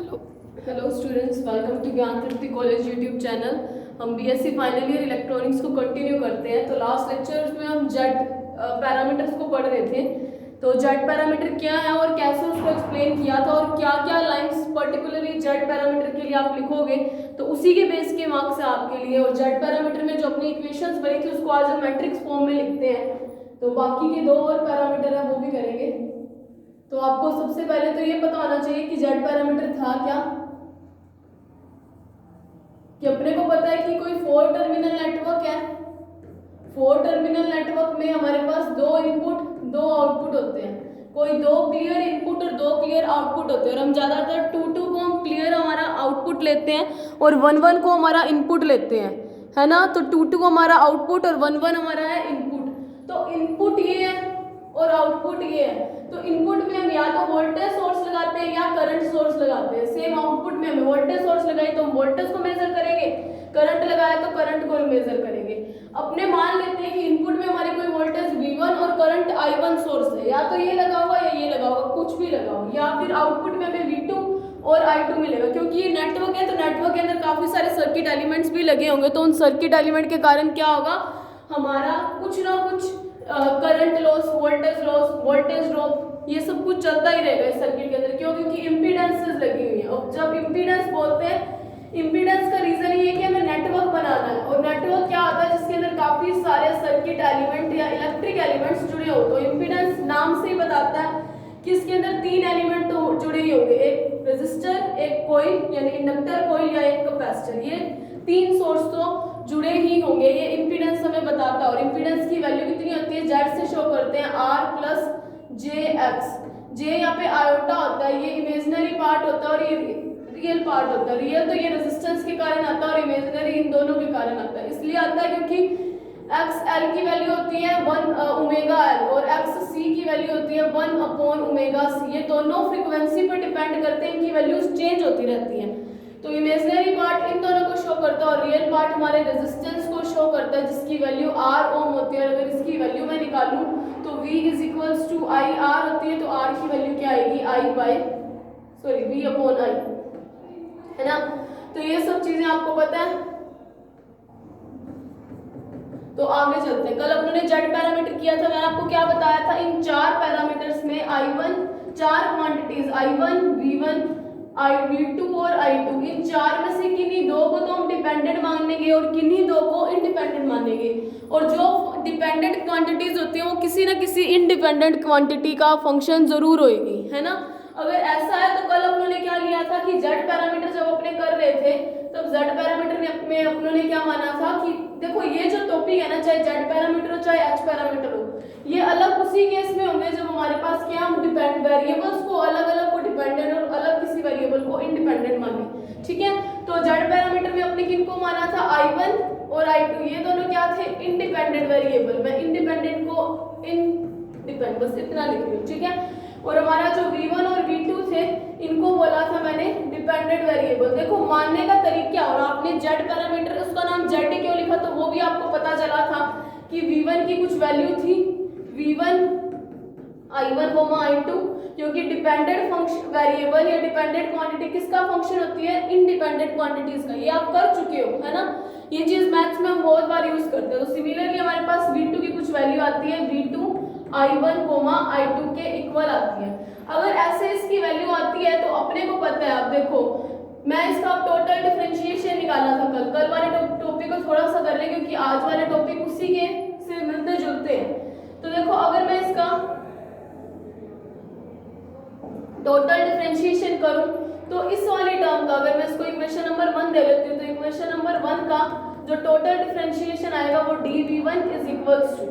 Hello hello students, welcome to Gyan Tripti college YouTube channel. हम BSc final year electronics को continue करते हैं। तो लास्ट लेक्चर में हम जेड पैरामीटर्स को पढ़ रहे थे। तो जेड पैरामीटर क्या है और कैसे उसको एक्सप्लेन किया था और क्या क्या लाइंस पर्टिकुलरली जेड पैरामीटर के लिए आप लिखोगे तो उसी के बेस के मार्क्स है आपके लिए। और जेड पैरामीटर में जो अपनी इक्वेशंस बनी थी उसको आज हम मैट्रिक्स फॉर्म में लिखते हैं। तो बाकी के दो और पैरामीटर है वो भी करेंगे। तो आपको सबसे पहले तो ये पता होना चाहिए कि जेड पैरामीटर था क्या। कि अपने को पता है कि कोई 4 टर्मिनल नेटवर्क है। 4 टर्मिनल नेटवर्क में हमारे पास 2 इनपुट 2 आउटपुट होते हैं। कोई 2 क्लियर इनपुट और 2 क्लियर आउटपुट होते हैं। और हम ज्यादातर 2 को हम क्लियर हमारा आउटपुट लेते हैं और 1 को हमारा इनपुट लेते हैं, है ना। तो 2 हमारा आउटपुट और 1 हमारा है इनपुट। तो इनपुट ये है और आउटपुट ये है। तो इनपुट में हम या तो वोल्टेज सोर्स लगाते हैं या करंट सोर्स लगाते हैं। सेम आउटपुट में हमें वोल्टेज सोर्स लगाई तो हम वोल्टेज को मेजर करेंगे, करंट लगाया तो करंट को मेजर करेंगे। अपने मान लेते हैं कि इनपुट में हमारी कोई वोल्टेज V1 और करंट I1 सोर्स है, या तो ये लगा हुआ या ये लगा हुआ, कुछ भी लगा हुआ, या फिर आउटपुट में हमें V2 और I2 मिलेगा। क्योंकि ये नेटवर्क है तो नेटवर्क के अंदर काफी सारे सर्किट एलिमेंट्स भी लगे होंगे। तो उन सर्किट एलिमेंट के कारण क्या होगा, हमारा कुछ ना कुछ करंट लॉस, वोल्टेज ड्रॉप, ये सब कुछ चलता ही रहेगा इस सर्किट के अंदर। क्यों? क्योंकि इम्पीडेंसेस लगी हुई है। और जब इम्पीडेंस बोलते हैं, इम्पीडेंस का रीजन ये है कि हमें नेटवर्क बनाना है। और नेटवर्क क्या होता है, जिसके अंदर काफी सारे सर्किट एलिमेंट या इलेक्ट्रिक एलिमेंट्स जुड़े हो। तो इम्पीडेंस नाम से ही बताता है कि इसके अंदर 3 एलिमेंट तो जुड़े ही होंगे, एक रेजिस्टर, एक कॉइल यानी इंडक्टर कॉइल या एक कैपेसिटर। ये 3 सोर्स तो जुड़े ही होंगे। ये इम्पीडेंस हमें बताता है। और इम्पीडेंस की वैल्यू कितनी होती है, जेड से शो करते हैं R प्लस JX। जे यहाँ पे आयोटा होता है, ये इमेजिनरी पार्ट होता है और ये रियल पार्ट होता है। रियल तो ये रेजिस्टेंस के कारण आता है और इमेजिनरी इन दोनों के कारण आता है। इसलिए आता है क्योंकि XL की वैल्यू होती है 1 ओमेगा L और XC की वैल्यू होती है 1 अपॉन ओमेगा C। ये दोनों फ्रीक्वेंसी पर डिपेंड करते हैं, इनकी वैल्यूज चेंज होती रहती हैं। तो इमेजिनरी पार्ट इन दोनों को शो करता है और रियल पार्ट हमारे रेजिस्टेंस को शो करता है, जिसकी वैल्यू R ओम होती है। अगर इसकी वैल्यू मैं निकालूं तो V is equals to I R होती है। तो R की वैल्यू क्या आएगी, V अपॉन I, है ना। तो ये सब चीजें आपको पता है। तो आगे चलते हैं। कल अपने जेड पैरामीटर किया था, मैंने आपको क्या बताया था, इन 4 पैरामीटर्स में I1, 4 quantities I1, V1, V2 और I2, इन 4 में से किन्हीं 2 को तो हम डिपेंडेंट मानेंगे और किन्हीं 2 को इंडिपेंडेंट मानेंगे। और जो डिपेंडेंट क्वांटिटीज होती हैं वो किसी ना किसी इंडिपेंडेंट क्वांटिटी का फंक्शन जरूर होगी, है ना। अगर ऐसा है तो कल अपनों क्या लिया था कि जेड पैरामीटर जब अपने कर रहे थे तब जेड पैरामीटर में अपनों ने क्या माना था कि देखो ये जो टॉपिक है ना, चाहे जेड पैरामीटर हो चाहे एच पैरामीटर हो, ये अलग उसी केस में होंगे जब हमारे पास क्या, हम डिपेंड वेरिएबल्स को अलग अलग को डिपेंडेंट और अलग किसी वेरिएबल को इंडिपेंडेंट माने। ठीक है। तो जेड पैरामीटर में अपने किनको माना था, I1 और I2, ये दोनों क्या थे, इंडिपेंडेंट वेरिएबल। मैं इंडिपेंडेंट को इंडिपेंडेंट बस इतना लिख रही हूँ, ठीक है। और हमारा जो V1 और V2 थे, इनको बोला था मैंने डिपेंडेंट वेरिएबल। देखो मानने का तरीका, और आपने जेड पैरामीटर उसका नाम जेड क्यों लिखा तो वो भी आपको पता चला था कि V1 की कुछ वैल्यू थी, V1 I1 I2, क्योंकि डिपेंडेंट फंक्शन वेरिएबल या डिपेंडेंट क्वांटिटी किसका फंक्शन होती है, इंडिपेंडेंट क्वांटिटीज का। ये आप कर चुके हो, है ना। ये चीज मैथ्स में हम बहुत बार यूज करते हैं। तो सिमिलरली हमारे पास V2 की कुछ वैल्यू आती है, V2 I1 I2 के इक्वल आती है। अगर ऐसे इसकी वैल्यू आती है तो अपने को पता है, आप देखो मैं इसका टोटल डिफरेंशिएशन निकाला था कल वाले टॉपिक को थोड़ा सा कर ले क्योंकि आज वाले टॉपिक उसी के से मिलते जुलते हैं। तो देखो अगर मैं इसका टोटल डिफरेंशिएशन करूं तो इस वाली टर्म का, अगर मैं इसको इक्वेशन नंबर 1 दे लेती हूँ तो इक्वेशन नंबर 1 का जो टोटल डिफरेंशिएशन आएगा वो dV1 is equals to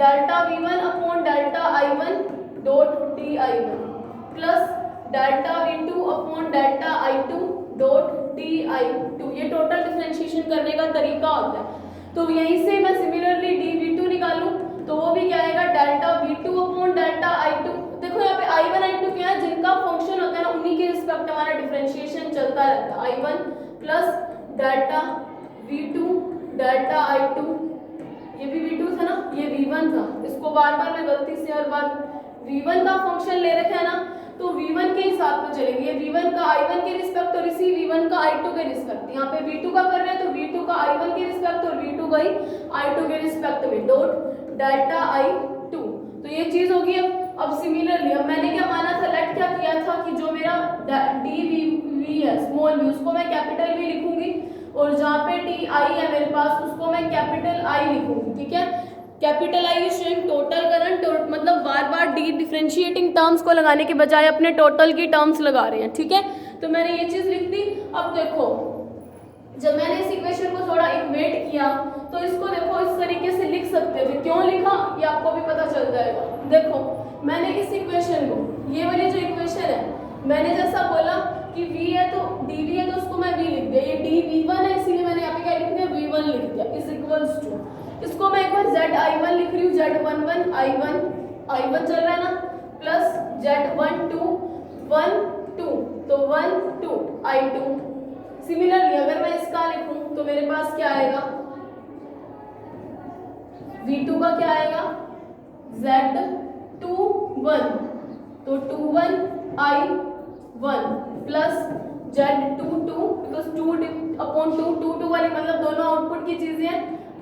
delta V1 upon delta I1 dot dI1 plus delta V2 upon delta I2 dot dI2। ये टोटल डिफरेंशिएशन करने का तरीका होता है। तो यहीं से मैं सिमिलरली dV2 निकालूं तो वो भी क्या आएगा, delta V2 upon delta I2। देखो यहाँ पे I1 I2 क्या है, जिनका फंक्शन होता है ना उन्हीं के रिस्पेक्ट हमारा डिफरेंशिएशन चलता रहता है। I1 plus delta V2 delta I2, ये भी V2 था ना, ये V1 था। इसको बार बार मैं गलती से हर बार V1 का फंक्शन ले रखा है ना, तो V1 के हिसाब से चलेंगे। ये V1 का I1 के रिस्पेक्ट के रिस्पेक्ट, यहाँ पे V2 का कर रहे हैं तो V2 का I1 के रिस्पेक्ट और V2 का ही I2 के रिस्पेक्ट में डॉट डेल्टा I2। तो ये चीज होगी। अब सिमिलरली अब मैंने क्या माना था, लेट क्या किया था कि जो मेरा DV है स्मॉल v उसको मैं कैपिटल V लिखूंगी और जहाँ पे TI है मेरे पास उसको मैं कैपिटल I लिखूंगी। ठीक है, capital I is showing total current, मतलब बार बार डी डिफरेंशिएटिंग टर्म्स को लगाने के बजाय अपने टोटल की टर्म्स लगा रहे हैं। ठीक है, तो मैंने ये चीज लिख दी। अब देखो जब मैंने इस इक्वेशन को थोड़ा इक्वेट किया तो इसको देखो इस तरीके से लिख सकते थे। क्यों लिखा ये आपको भी पता चल जाएगा। देखो मैंने इस इक्वेशन को, ये वाली जो इक्वेशन है, मैंने जैसा बोला कि V है तो dV है तो उसको मैं V लिख दिया, ये dV1 है इसीलिए मैंने यहाँ पे क्या लिख दिया, V1 लिख दिया इज इक्वल्स टू, इसको मैं एक बार ZI1 लिख रही हूँ, Z11 I1 चल रहा है ना, प्लस Z12 1 2 तो 1 2 I2। सिमिलरली अगर मैं इसका लिखूं तो मेरे पास क्या आएगा, V2 का क्या आएगा Z21 तो 21 I1 प्लस Z22 बिकॉज 2/2 वाली मतलब दोनों आउटपुट की चीजें हैं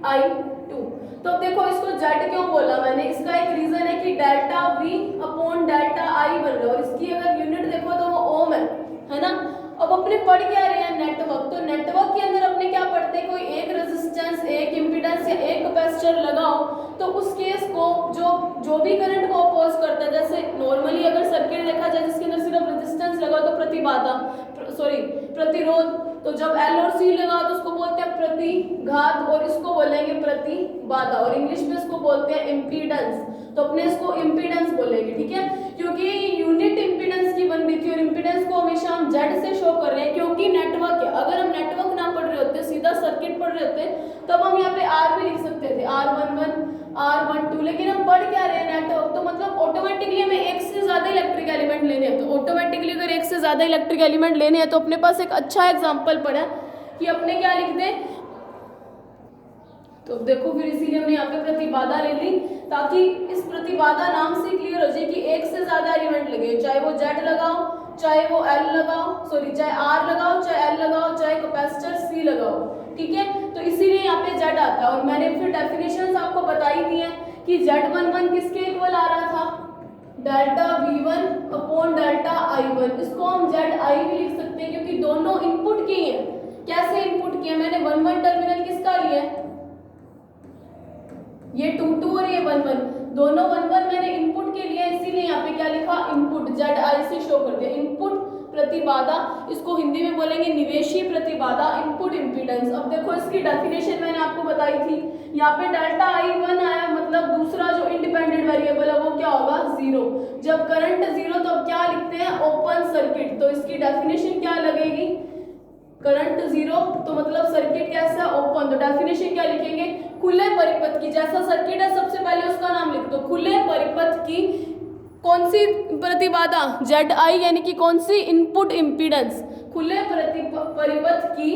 I2। तो अब देखो इसको Z क्यों बोला मैंने, इसका एक रीजन है कि delta V upon delta I बन रहा है और इसकी अगर यूनिट देखो तो वो ओम है ना। अब अपने पढ़ क्या रहे हैं नेटवर्क, तो नेटवर्क के अंदर अपने क्या पढ़ते हैं, कोई एक रेजिस्टेंस एक इम्पीडेंस या एक कैपेसिटर लगाओ तो उस केस को जो भी करंट को अपोज करता है, जैसे नॉर्मली अगर सर्किट देखा जाए जिसके अंदर सिर्फ रेजिस्टेंस लगाओ तो प्रतिरोध, तो जब L और C लगाओ तो उसको बोलते हैं प्रतिघात और इसको बोलेंगे प्रतिबाधा और इंग्लिश में इसको बोलते हैं इम्पीडेंस, तो अपने इसको इम्पीडेंस बोलेंगे। ठीक है, क्योंकि यूनिट इम्पीडेंस की बन रही थी और इम्पीडेंस को हमेशा हम Z से शो कर रहे हैं क्योंकि नेटवर्क है। अगर हम नेटवर्क ना पढ़ रहे होते, सीधा सर्किट पढ़ रहे होते तब हम यहाँ पे R भी लिख सकते थे, R11 R12, लेकिन हम पढ़ क्या रहे हैं नेटवर्क, तो मतलब ऑटोमेटिकली हमें एक से ज्यादा इलेक्ट्रिक एलिमेंट लेने हैं। तो ऑटोमेटिकली अगर एक से ज्यादा इलेक्ट्रिक एलिमेंट लेने हैं तो अपने पास एक अच्छा एग्जांपल पड़ा कि अपने क्या लिख दें, तो देखो फिर इसीलिए हमने यहाँ पे प्रतिबाधा ले ली ताकि इस प्रतिबाधा नाम से क्लियर हो जाए कि एक से ज्यादा एलिमेंट लगे, चाहे वो Z लगाओ चाहे वो L लगाओ, चाहे R लगाओ चाहे L लगाओ चाहे कैपेसिटर C लगाओ। ठीक है, तो इसीलिए यहाँ पे Z आता है और मैंने फिर डेफिनेशंस आपको बताई दी है कि Z11 किसके इक्वल आ रहा था, delta V1 upon delta I1, इसको हम ZI भी लिख सकते हैं क्योंकि दोनों इनपुट की है। कैसे इनपुट किया, मैंने 1 टर्मिनल किसका लिया है, ये 2 और ये 1 दोनों 1 मैंने इनपुट के लिए, इसीलिए यहाँ पे क्या लिखा इनपुट, ZI से शो कर दिया। इनपुट प्रतिबाधा, इसको हिंदी में बोलेंगे निवेशी प्रतिबाधा, इनपुट इम्पीडेंस। अब देखो इसकी डेफिनेशन मैंने आपको बताई थी, यहाँ पे डेल्टा I1 आया मतलब दूसरा जो इंडिपेंडेंट वेरिएबल है वो क्या होगा 0। जब करंट 0 तो अब क्या लिखते हैं ओपन सर्किट, तो इसकी डेफिनेशन क्या लगेगी, करंट 0 तो मतलब सर्किट कैसा ओपन, तो डेफिनेशन क्या लिखेंगे, खुले परिपथ की, जैसा सर्किट है सबसे पहले उसका नाम लिख दो, खुले परिपथ की कौन सी प्रतिबाधा ZI यानी कि कौन सी इनपुट इम्पीडेंस, खुले परिपथ की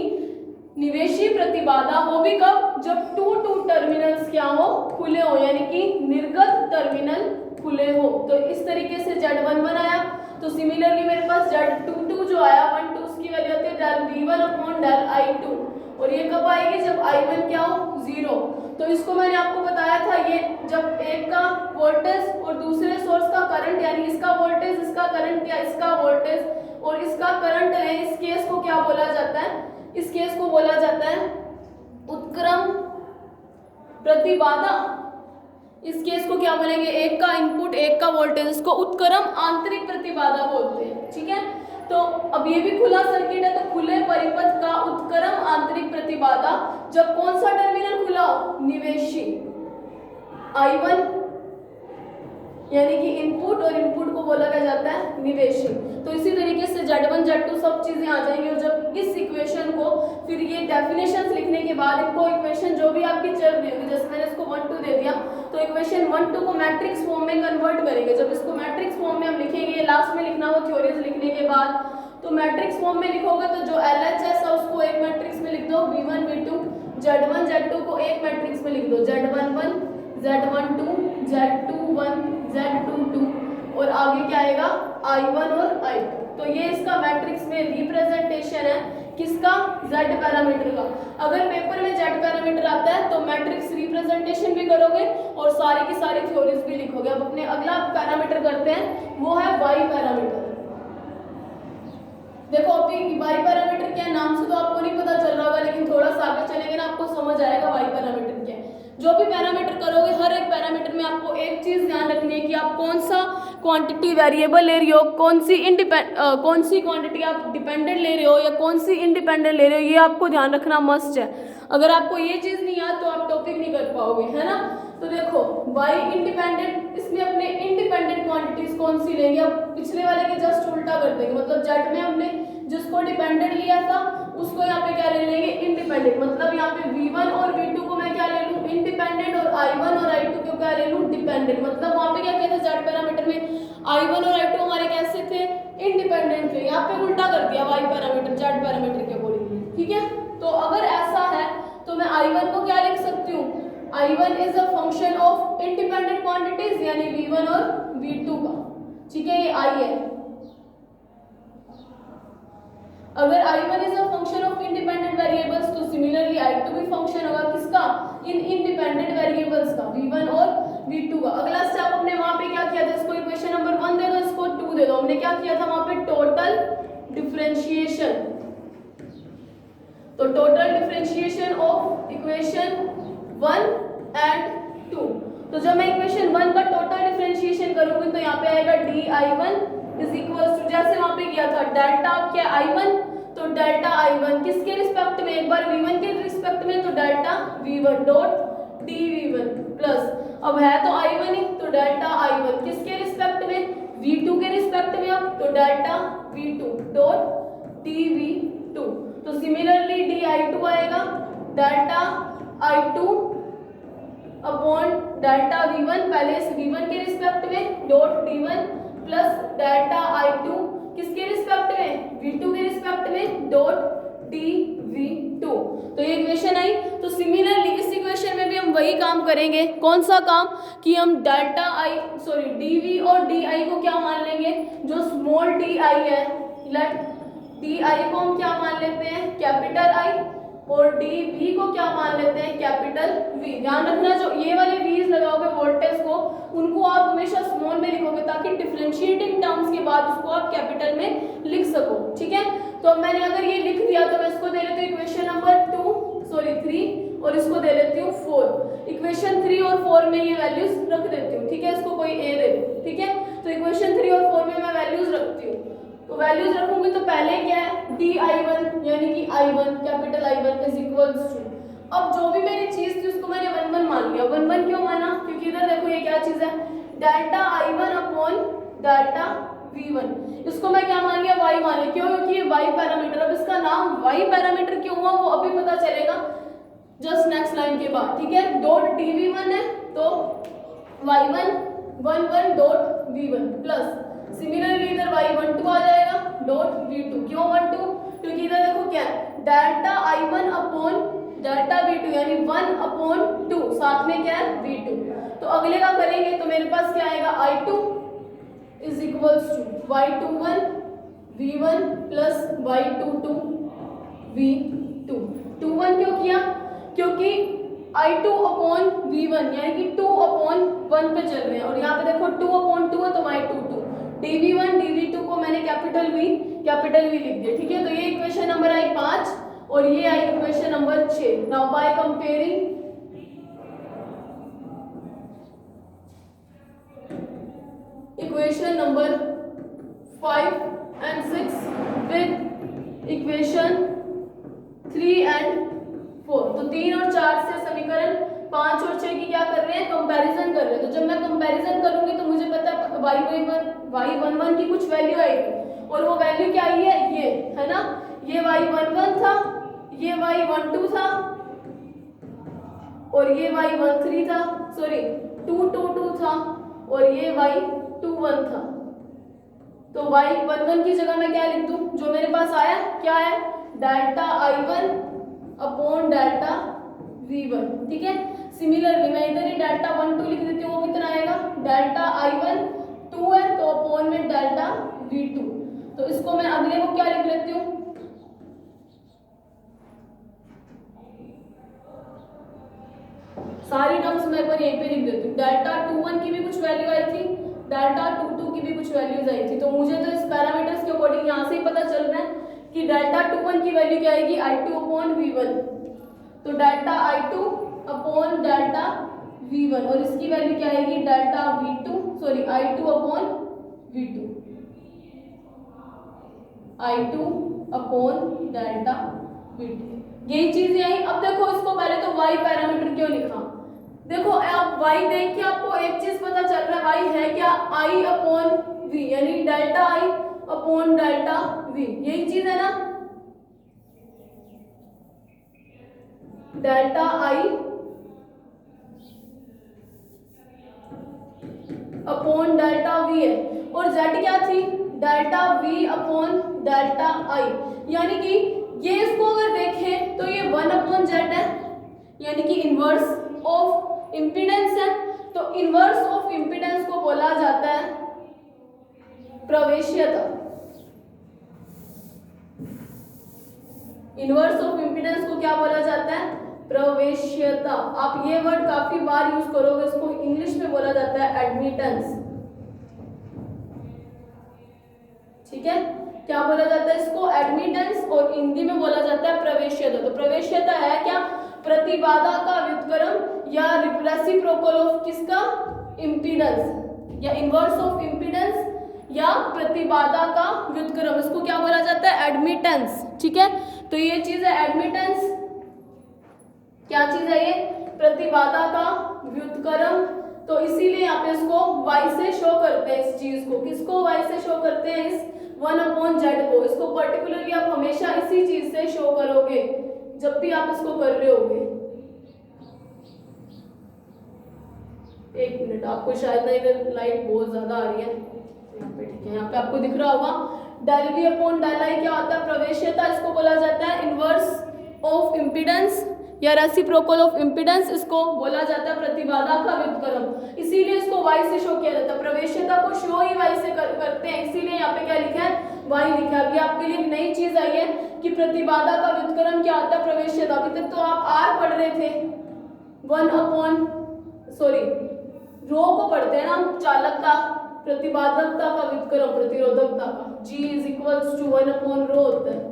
निवेशी प्रतिबाधा, वो भी कब, जब 2 टर्मिनल्स क्या हो खुले हो यानी कि निर्गत टर्मिनल खुले हो। तो इस तरीके से Z11 आया। तो सिमिलरली मेरे पास Z22 जो आया 1 2 उसकी वैल्यू होती है del V1 upon del I2 और ये कब आएगी जब I1 क्या हो 0। तो इसको मैंने आपको बताया था, ये जब एक का वोल्टेज और दूसरे सोर्स का करंट यानी इसका वोल्टेज इसका करंट या इसका वोल्टेज और इसका करंट है, इस केस को क्या बोला जाता है, इस केस को बोला जाता है उत्क्रम प्रतिबाधा। इस केस को क्या बोलेंगे, एक का इनपुट एक का वोल्टेज, इसको उत्क्रम आंतरिक प्रतिबाधा बोलते हैं। ठीक है, तो अब ये भी खुला सर्किट है तो खुले परिपथ का उत्क्रम आंतरिक प्रतिबाधा जब कौन सा टर्मिनल खुला हो, निवेशी I1 यानी कि इनपुट और इनपुट को बोला क्या जाता है निवेशी। तो इसी तरीके से Z1 Z2 सब चीजें आ जाएंगी और जब इस इक्वेशन को फिर ये डेफिनेशंस लिखने के बाद इनको इक्वेशन जो भी आपकी चल रही होगी, जैसे मैंने इसको 1 2 दे दिया तो इक्वेशन 1 2 को मैट्रिक्स फॉर्म में कन्वर्ट करेंगे। जब इसको मैट्रिक्स फॉर्म में हम लिखेंगे, लास्ट में लिखना हो थ्योरीज लिखने के बाद, तो मैट्रिक्स फॉर्म में लिखोगे तो जो LHS है उसको एक मैट्रिक्स में लिख दो, V1 V2, Z1 Z2 को एक मैट्रिक्स में लिख दो, Z11 Z12 Z21 Z22 और आगे क्या आएगा I1 और I2। तो ये इसका मैट्रिक्स में रिप्रेजेंटेशन है किसका? जेड पैरामीटर का। अगर पेपर में जेड पैरामीटर आता है तो मैट्रिक्स रिप्रेजेंटेशन भी करोगे और सारी की सारी थ्योरीज भी लिखोगे। अब अपने अगला पैरामीटर करते हैं, वो है वाई पैरामीटर। देखो अभी वाई पैरामीटर क्या है, नाम से तो आपको नहीं पता चल रहा होगा, लेकिन थोड़ा सा आगे चलेंगे ना आपको समझ आएगा वाई पैरामीटर क्या है। जो भी पैरामीटर करोगे हर एक पैरामीटर में आपको एक चीज ध्यान रखनी है कि आप कौन सा क्वांटिटी वेरिएबल ले रहे हो, कौन सी क्वांटिटी आप डिपेंडेंट ले रहे हो या कौन सी इंडिपेंडेंट ले रहे हो, ये आपको ध्यान रखना मस्ट है। अगर आपको ये चीज नहीं याद तो आप टॉपिक नहीं कर पाओगे, है ना। तो देखो वाई इंडिपेंडेंट, इसमें अपने इंडिपेंडेंट क्वांटिटीज कौन सी लेंगे, अब पिछले वाले के जस्ट उल्टा कर देंगे। मतलब जेड में हमने जिसको डिपेंडेंट लिया था उसको यहाँ पे क्या ले लेंगे? इंडिपेंडेंट। मतलब यहाँ पे v1 और v2 को मैं क्या ले लूँ? इंडिपेंडेंट, और i1 और i2 को क्या ले लूँ? डिपेंडेंट। मतलब वहाँ पे क्या कहते हैं जेड पैरामीटर में i1 और i2 हमारे कैसे थे? इंडिपेंडेंट थे। यहाँ पे उल्टा कर दिया वाई पैरामीटर जेड पैरामीटर के अकॉर्डिंग, ठीक है। तो अगर ऐसा है तो मैं i1 को क्या लिख सकती हूँ? i1 is a function of independent quantities यानी v1 और v2 का, ठीक है। ये i है। अगर i1 is a function of independent variables तो सिमिलरली i2 भी फंक्शन होगा किसका? इन इंडिपेंडेंट वेरिएबल्स का, v1 और v2 का। अगला स्टेप हमने वहां पे क्या किया था? इसको इक्वेशन नंबर 1 दे दो, इसको 2 दे दो। हमने क्या किया था वहां पे? Total differentiation. तो total differentiation of equation 1 and 2। तो जब मैं इक्वेशन 1 का टोटल डिफरेंशिएशन करूंगी तो यहाँ पे आएगा di1 इज इक्वल टू, जैसे वहां पे किया था डेल्टा क्या i1, तो डेल्टा i1 किसके रिस्पेक्ट में? एक बार v1 के रिस्पेक्ट में तो delta v1 dot dv1 plus, अब है तो i1 ही तो डेल्टा i1 किसके रिस्पेक्ट में? v2 के रिस्पेक्ट में, अब तो डेल्टा v2 डॉट dv2। तो सिमिलरली di2 आएगा delta i2 upon delta v1, पहले इस v1 के रिस्पेक्ट में dot d1 plus delta i2 किसके रिस्पेक्ट में? v2 के रिस्पेक्ट में डॉट dv2। तो ये इक्वेशन आई। तो सिमिलरली इस इक्वेशन में भी हम वही काम करेंगे। कौन सा काम? कि हम डेल्टा dv और di को क्या मान लेंगे? जो स्मॉल di है, लेट di को हम क्या मान लेते हैं? कैपिटल I, और dv को क्या मान लेते हैं? Capital V। ध्यान रखना जो ये वाले v's लगाओगे वोल्टेज को, उनको आप हमेशा स्मॉल में लिखोगे ताकि डिफरेंशिएटिंग टर्म्स के बाद उसको आप कैपिटल में लिख सको, ठीक है। तो अब मैंने अगर ये लिख दिया तो मैं इसको दे लेती हूँ इक्वेशन नंबर 3 और इसको दे लेती हूँ 4। इक्वेशन 3 और 4 में ये वैल्यूज रख देती हूँ, ठीक है। इसको कोई a दे दो, ठीक है। तो इक्वेशन 3 और 4 में मैं वैल्यूज रखती हूँ। तो वैल्यूज रखूंगी तो पहले क्या है? di1 यानी कि i1 capital I1 is equals to, अब जो भी मेरी चीज थी उसको मैंने 1 मान लिया। 1 क्यों माना? क्योंकि इधर देखो ये क्या चीज है? Delta i1 upon delta v1। इसको मैं क्या मान लिया? y मान लिया। क्यों? क्योंकि ये y पैरामीटर। अब इसका नाम y पैरामीटर क्यों हुआ वो अभी पता चलेगा जस्ट नेक्स्ट लाइन के बाद, ठीक है। डॉट dv1 है तो y1 11 dot v1 plus similarly इधर y12 आ जाएगा डॉट v2। क्यों 12? क्योंकि इधर देखो क्या है? Delta i1 upon delta v2 यानी 1/2, साथ में क्या है? v2। तो अगले का करेंगे तो मेरे पास क्या आएगा? i2 is equals to y21 v1 plus y22 v2। 21 क्यों किया? क्योंकि i2 अपॉन v1 यानी कि 2/1 पे चल रहे हैं, और यहाँ पे देखो 2/2 है तो y22। dv1 dv2 को मैंने कैपिटल V लिख दिया, ठीक है। तो ये इक्वेशन नंबर आई 5 और ये I equation number 6। Now by comparing equation number 5 and 6 with equation 3 and 4। तो 3 और 4 से समीकरण 5 और 6 की क्या कर रहे हैं? कंपैरिजन कर रहे हैं। तो जब मैं कंपैरिजन करूंगी तो मुझे पता है y11 की कुछ वैल्यू आएगी, और वो वैल्यू क्या आई है? ये है ना, ये y11 था, ये y12 था, और ये y13 था, सॉरी 222 था, और ये y21 था। तो y11 की जगह मैं क्या लिख दूं? जो मेरे पास आया क्या है? Delta i1 upon delta v1, ठीक है। सिमिलरली मैं इधर ही डेल्टा 12 लिख देती हूँ। वो कितना आएगा? डेल्टा i1 2 है तो अपॉन में डेल्टा v2। तो इसको मैं अगले को क्या लिख लेती हूँ? सारी टर्म्स मैं एक बार यहीं पे लिख देती हूँ। डेल्टा 21 की भी कुछ वैल्यू आई थी, डेल्टा 22 की भी कुछ वैल्यूज आई थी। तो मुझे तो इस पैरामीटर्स के अकॉर्डिंग यहाँ से ही पता चल रहा है कि डेल्टा 21 की वैल्यू क्या आएगी, I2 अपॉन V1। तो delta I2 upon delta V1 और इसकी वैल्यू क्या आएगी, delta I2 upon V2, I2 upon delta V2, यही चीजें आई। अब देखो इसको पहले तो y पैरामीटर क्यों लिखा, देखो आप y देख के आपको एक चीज पता चल रहा है, y है क्या, I अपॉन V, यानी delta I upon delta V, यही चीज है ना, delta I upon delta V है, और z क्या थी, delta V upon delta I, यानी कि ये इसको अगर देखें तो ये 1 अपॉन z है, यानी कि इनवर्स ऑफ इम्पीडेंस है। तो इनवर्स ऑफ इम्पीडेंस को बोला जाता है प्रवेश्यता। इनवर्स ऑफ इम्पीडेंस को क्या बोला जाता है, प्रवेश्यता। आप ये वर्ड काफी बार यूज करोगे, इसको इंग्लिश में बोला जाता है एडमिटेंस। ठीक है, क्या बोला जाता है इसको, एडमिटेंस, और हिंदी में बोला जाता है प्रवेश्यता। तो प्रवेश्यता है क्या, प्रतिबाधा का व्युत्क्रम या रेसिप्रोकल ऑफ किसका, इम्पीडेंस, या इनवर्स ऑफ इम्पीडेंस या प्रतिबाधा का व्युत्क्रम, इसको क्या बोला जाता है, एडमिटेंस। ठीक है, तो ये चीज है एडमिटेंस, क्या चीज है ये, प्रतिबाधा का व्युत्क्रम। तो इसीलिए यहाँ पे इसको y से शो करते हैं, इस चीज को, किसको y से शो करते हैं, इस 1 अपॉन z को। इसको पर्टिकुलरली आप हमेशा इसी चीज से शो करोगे जब भी आप इसको कर रहे होगे। एक मिनट, आपको शायद ना इधर लाइट बहुत ज्यादा आ रही है, यहाँ पे ठीक है, यहाँ पे आपको दिख रहा होगा del v upon del I क्या होता है, प्रवेश्यता। इसको बोला जाता है इनवर्स ऑफ इम्पीडेंस या रेसिप्रोकल ऑफ इम्पीडेंस, इसको बोला जाता है प्रतिबाधा का व्युत्क्रम। इसीलिए इसको y से शो किया जाता है, प्रवेश्यता को शो ही y से करते हैं, इसीलिए यहाँ पे क्या लिखा है, y लिखा है। अभी आपके लिए नई चीज आई है कि प्रतिबाधा का व्युत्क्रम क्या होता है, प्रवेश्यता। अभी तक तो आप r पढ़ रहे थे, 1 अपॉन रो को पढ़ते हैं ना हम, चालकता, प्रतिबाधकता का व्युत्क्रम, प्रतिरोधकता का, G is equals to 1 upon rho होता है,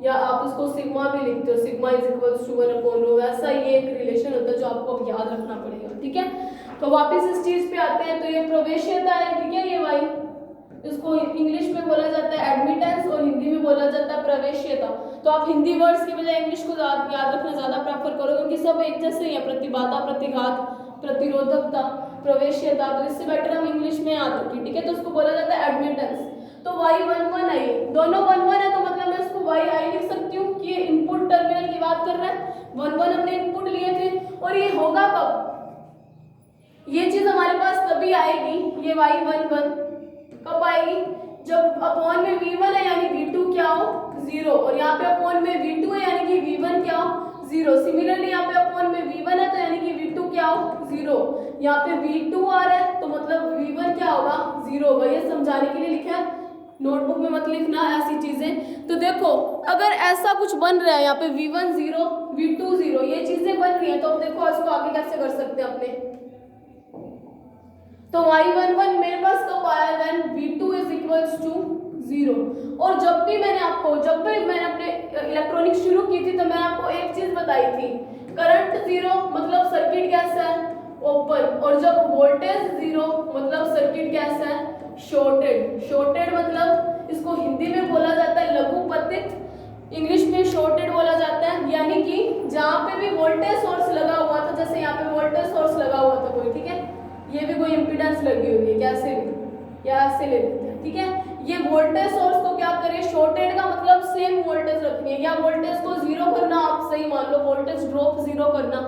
या आप उसको सिग्मा भी लिखते हो, sigma is equals to 1 upon rho. वैसा ये एक रिलेशन होता है जो आपको अब याद रखना पड़ेगा। ठीक है, तो वापस इस चीज पे आते हैं। तो ये प्रवेश्यता है, ठीक है, ये y, इसको इंग्लिश में बोला जाता है एडमिटेंस और हिंदी में बोला जाता है प्रवेश्यता। तो आप हिंदी वर्ड्स की बजाय इंग्लिश को याद रखना ज्यादा प्रेफर करो, क्योंकि सब एक जैसे ही है, प्रतिबाधा, प्रतिघात, प्रतिरोधकता, प्रवेश्यता। तो इससे बेटर हम इंग्लिश में याद रखें। ठीक है, तो उसको बोला जाता है एडमिटेंस। तो y 1 1 आई, दोनों 1 1 है, तो मतलब मैं इसको y i लिख सकती हूँ कि ये इनपुट टर्मिनल की बात कर रहा है। 1 1 हमने इनपुट लिए थे, और ये होगा कब, ये चीज हमारे पास तभी आएगी, ये y 1 1 कब आएगी, जब अपॉन में v1 है यानी v2 क्या हो, 0, और यहाँ पे अपॉन में v2 है यानी कि v1 क्या हो, 0। सिमिलरली यहाँ पे अपॉन में v1 है तो यानी कि v2 क्या हो, 0। यहाँ पे v2 आ रहा है तो मतलब v1 क्या होगा, 0 होगा। ये समझाने के लिए लिखा है, नोटबुक में मत लिखना ऐसी चीजें। तो देखो अगर ऐसा कुछ बन रहा है, यहाँ पे v1 0, v2 0, ये चीजें बन रही है, तो अब देखो इसको आगे कैसे कर सकते हैं अपने। तो y 1 1 मेरे पास कब आया, when v2 is equals to 0। और जब भी मैंने अपने इलेक्ट्रॉनिक्स शुरू की थी तो मैंने आपको एक चीज बताई थी, करंट 0 मतलब सर्किट कैसा है, ओपन, और जब वोल्टेज 0 मतलब सर्किट कैसा है, शॉर्टेड। शॉर्टेड मतलब इसको हिंदी में बोला जाता है लघुपतित, इंग्लिश में शॉर्टेड बोला जाता है। यानी कि जहाँ पे भी वोल्टेज सोर्स लगा हुआ था, जैसे यहाँ पे वोल्टेज सोर्स लगा हुआ था कोई, ठीक है, ये भी कोई इम्पीडेंस लगी हुई है, कैसे भी या ऐसे ले लेते हैं। ठीक है, ये वोल्टेज सोर्स को क्या करें, शॉर्टेड का मतलब सेम वोल्टेज रखनी है, या वोल्टेज को 0 करना, आप सही मान लो वोल्टेज ड्रॉप 0 करना।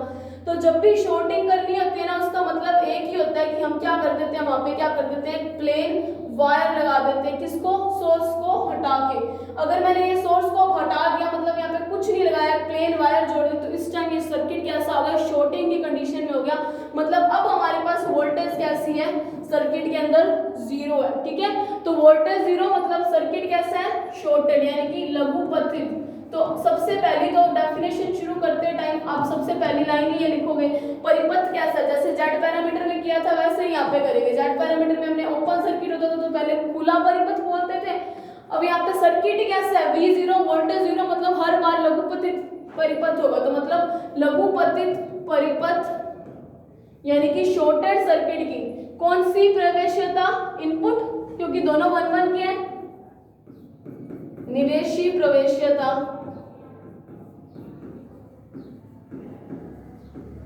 तो जब भी शॉर्टिंग करनी होती है ना, उसका मतलब एक ही होता है कि हम क्या कर देते हैं, वहां पे क्या कर देते हैं, प्लेन वायर लगा देते हैं, किसको, सोर्स को हटा के। अगर मैंने ये सोर्स को हटा दिया, मतलब यहाँ पे कुछ नहीं लगाया, प्लेन वायर जोड़ दी, तो इस टाइम ये सर्किट कैसा हो गया, शॉर्टिंग की कंडीशन में हो गया। मतलब अब हमारे पास वोल्टेज कैसी है, सर्किट के अंदर जीरो है, ठीक है। तो वोल्टेज जीरो मतलब सर्किट कैसा है, शॉर्टेड यानी कि लघुपतित। तो सबसे पहली तो डेफिनेशन शुरू करते टाइम आप सबसे पहली लाइन ही ये लिखोगे, परिपथ कैसा, जैसे जेड पैरामीटर में किया था वैसे ही यहाँ पे करेंगे। जेड पैरामीटर में हमने ओपन सर्किट होता था तो पहले खुला परिपथ बोलते थे, अब यहाँ पे सर्किट कैसा है, V जीरो वोल्टेज जीरो मतलब हर बार लघुपतित परिपथ होगा, तो मतलब लघुपतित परिपथ यानी कि शॉर्टेड सर्किट की कौन सी प्रवेश्यता, इनपुट, क्योंकि दोनों 1 1 के हैं, निवेशी प्रवेश्यता।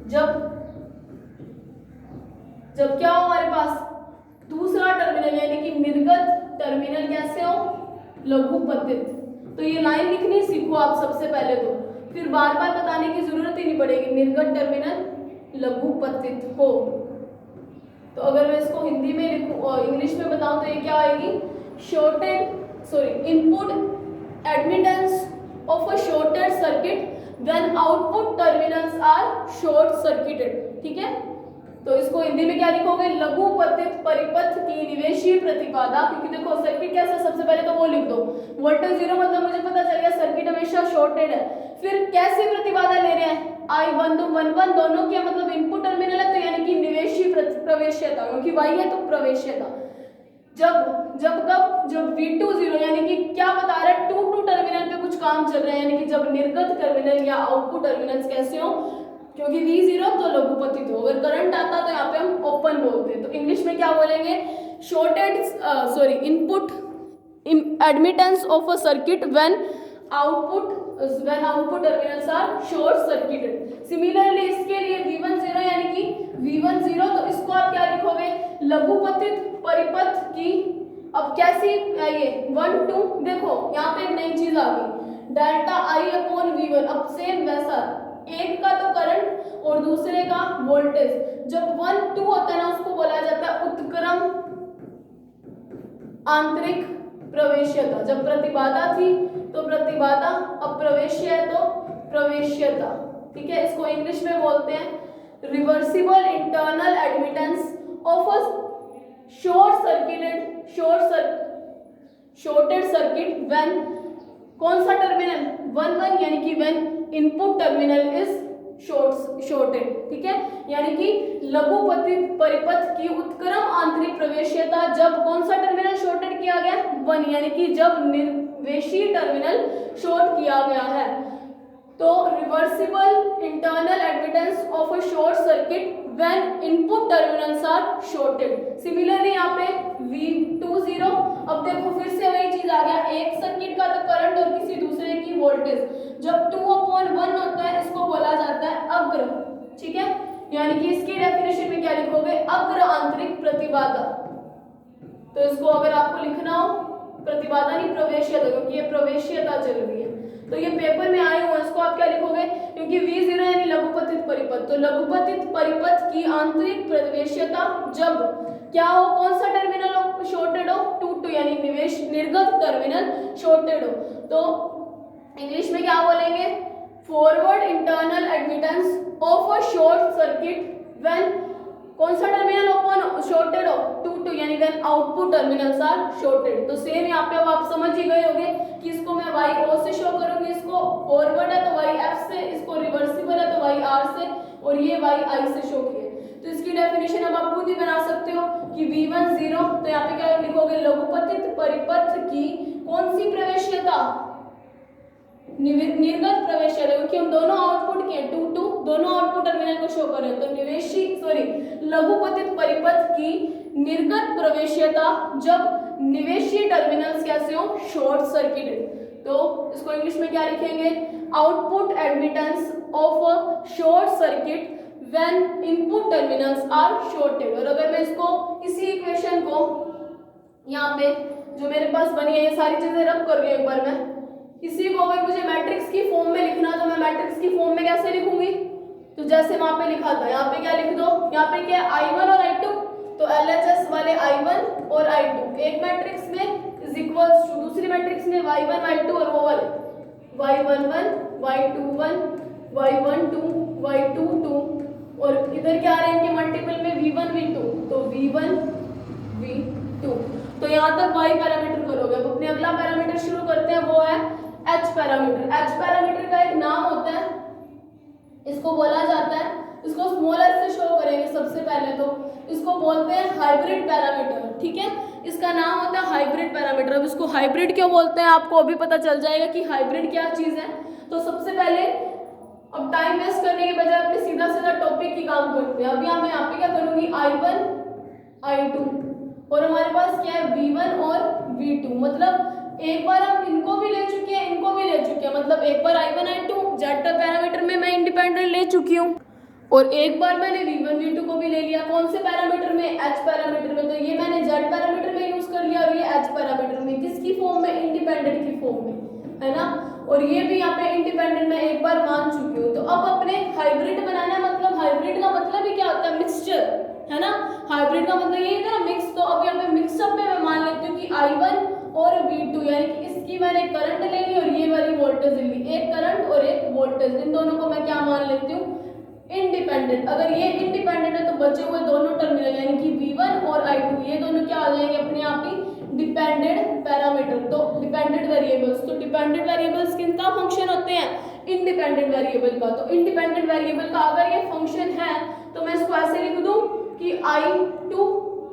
जब क्या हो हमारे पास दूसरा टर्मिनल यानी कि निर्गत टर्मिनल कैसे हो, लघुपतित। तो ये लाइन लिखनी सीखो आप सबसे पहले, तो फिर बार बार बताने की जरूरत ही नहीं पड़ेगी, निर्गत टर्मिनल लघुपतित हो। तो अगर मैं इसको हिंदी में लिखूं और इंग्लिश में बताऊं तो ये क्या आएगी, input admittance of a shorted circuit when output terminals are short circuited, ठीक है। तो इसको हिंदी में क्या लिखोगे, लघुपतित परिपथ की निवेशी प्रतिबाधा, क्योंकि देखो सर्किट कैसा, सबसे पहले तो वो लिख दो, वोल्टेज जीरो मतलब मुझे पता चल गया सर्किट हमेशा शॉर्टेड है। फिर कैसी प्रतिबाधा ले रहे हैं, I1 तो 1 1 दोनों के मतलब इनपुट टर्मिनल है, तो यानी कि निवेशी प्रवेश्यता, क्योंकि Y है तो प्रवेश्यता। जब V2 जीरो यानी कि क्या बता रहा है, 2 2 टर्मिनल पे कुछ काम चल रहा है, यानी कि जब निर्गत टर्मिनल या आउटपुट टर्मिनल्स कैसे हो, क्योंकि V जीरो तो लघुपतित हो, अगर करंट आता तो यहाँ पे हम ओपन बोलते हैं। तो इंग्लिश में क्या बोलेंगे, input admittance of a circuit when output terminals are short circuited. Similarly इसके लिए V1 जीरो यानी कि V1 जीरो, तो इसको आप क्या लिखोगे, लघुपतित परिपथ की, अब कैसी ये 1 2, देखो यहाँ पे एक नई चीज आ गई, डेल्टा I अपॉन V1, अब सेम वैसा, एक का तो करंट और दूसरे का वोल्टेज, जब 1 2 होता है ना उसको बोला जाता है उत्क्रम आंतरिक प्रवेश्यता। जब प्रतिबाधा थी तो प्रतिबाधा, अब प्रवेश्य है तो प्रवेश्यता, ठीक है। इसको इंग्लिश में बोलते हैं reversible internal admittance of a shorted circuit when, कौन सा टर्मिनल, 1 1 यानी कि when input terminal is shorted, ठीक है। यानी कि लघुपतित परिपथ की उत्क्रम आंतरिक प्रवेश्यता जब कौन सा टर्मिनल शॉर्टेड किया गया, 1 यानी कि जब निर्वेशी टर्मिनल शॉर्ट किया गया है। तो reversible internal admittance of a short circuit when input terminals are shorted. Similarly यहाँ पे V2 जीरो, अब देखो फिर से वही चीज आ गया, एक सर्किट का तो करंट और किसी दूसरे की वोल्टेज, जब 2/1 होता है इसको बोला जाता है अग्र, ठीक है। यानी कि इसकी डेफिनेशन में क्या लिखोगे, अग्र आंतरिक प्रतिबाधा। तो इसको अगर आपको लिखना हो, प्रतिबाधा नहीं प्रवेश्यता, क्योंकि ये प्रवेश्यता चल रही है, तो ये पेपर में आए हुए, इसको आप क्या लिखोगे, क्योंकि V जीरो यानी लघुपतित परिपथ, तो लघुपतित परिपथ की आंतरिक प्रवेश्यता जब क्या हो, कौन सा टर्मिनल हो, शॉर्टेड हो, 2 2 यानी निर्गत टर्मिनल शॉर्टेड हो। तो इंग्लिश में क्या बोलेंगे, forward internal admittance of a short circuit when, कौन सा टर्मिनल ओपन शॉर्टेड हो, 2 2 यानी when output terminals are shorted. तो सेम यहाँ पे अब आप समझ ही गए होंगे कि इसको मैं YO से शो करूंगी, इसको फॉरवर्ड है तो YF से, इसको रिवर्सिबल है तो YR से, और ये YI से शो किए। तो इसकी डेफिनेशन अब आप खुद ही बना सकते हो कि V1 जीरो, तो यहाँ पे क्या लिखोगे, लघुपतित परिपथ की कौन सी प्रवेश्यता, निर्गत प्रवेश्यता, क्योंकि हम दोनों आउटपुट के 2 2 दोनों आउटपुट टर्मिनल को शो कर रहे हैं, तो लघुपतित परिपथ की निर्गत प्रवेश्यता जब निवेशी टर्मिनल्स कैसे हो, शॉर्ट सर्किटेड। तो इसको इंग्लिश में क्या लिखेंगे, output admittance of a short circuit when input terminals are shorted. और अगर मैं इसको इसी इक्वेशन को यहाँ पे जो मेरे पास बनी है, ये सारी चीजें रब कर रही हूँ एक बार मैं, इसी को अगर मुझे मैट्रिक्स की फॉर्म में लिखना, तो मैं मैट्रिक्स की फॉर्म में कैसे लिखूंगी, तो जैसे वहां पे लिखा था, यहाँ पे क्या लिख दो, यहाँ पे क्या I1 और I2, तो LHS वाले I1 और I2 एक मैट्रिक्स में इज इक्वल्स टू दूसरी मैट्रिक्स में Y1 Y2 और वो वाले Y11 Y21 Y12 Y22, और इधर क्या आ रहे हैं इनके मल्टीपल में V1 V2, तो V1 V2 2। तो यहाँ तक y पैरामीटर करोगे। अब अपने अगला पैरामीटर शुरू करते हैं, वो है h पैरामीटर। h पैरामीटर का एक नाम होता है, इसको बोला जाता है, इसको स्मॉलर से शो करेंगे सबसे पहले तो, इसको बोलते हैं हाइब्रिड पैरामीटर। ठीक है, इसका नाम होता है हाइब्रिड पैरामीटर। अब इसको हाइब्रिड क्यों बोलते हैं आपको अभी पता चल जाएगा कि हाइब्रिड क्या चीज़ है। तो सबसे पहले अब टाइम वेस्ट करने के बजाय अपने सीधा सीधा टॉपिक की काम करते हैं। अभी मैं यहाँ पे क्या करूँगी, I1 I2 और हमारे पास क्या है V1 और V2। मतलब एक बार हम इनको भी ले चुके हैं, इनको भी ले चुके हैं, मतलब एक बार I1 I2 जेड पैरामीटर में मैं इंडिपेंडेंट ले चुकी हूँ और एक बार मैंने V1 V2 को भी ले लिया। कौन से पैरामीटर में, H पैरामीटर में। तो ये मैंने जेड पैरामीटर में यूज कर लिया और ये H पैरामीटर में, किसकी फॉर्म में, इंडिपेंडेंट की फॉर्म में, है ना। और ये भी यहाँ पे इंडिपेंडेंट में एक बार मान चुकी हूँ। तो अब अपने हाइब्रिड बनाना, मतलब हाइब्रिड का मतलब ही क्या होता है, मिक्सचर, है ना। हाइब्रिड का मतलब यही था ना, मिक्स। तो अब यहाँ पे मिक्सअप में मैं मान लेती हूँ कि I1 और V2, यानी कि इसकी मैंने करंट ले ली और ये वाली वोल्टेज ले ली, एक करंट और एक वोल्टेज, इन दोनों को मैं क्या मान लेती हूँ, इंडिपेंडेंट। अगर ये इंडिपेंडेंट है तो बचे हुए दोनों टर्मिनल यानी कि V1 और I2 ये दोनों क्या आ जाएंगे अपने आप ही डिपेंडेंट पैरामीटर, तो डिपेंडेंट वेरिएबल्स। तो डिपेंडेंट वेरिएबल्स किनका फंक्शन होते हैं, इंडिपेंडेंट वेरिएबल का। तो इंडिपेंडेंट वेरिएबल का अगर ये फंक्शन है तो मैं इसको ऐसे लिख दूं कि I2,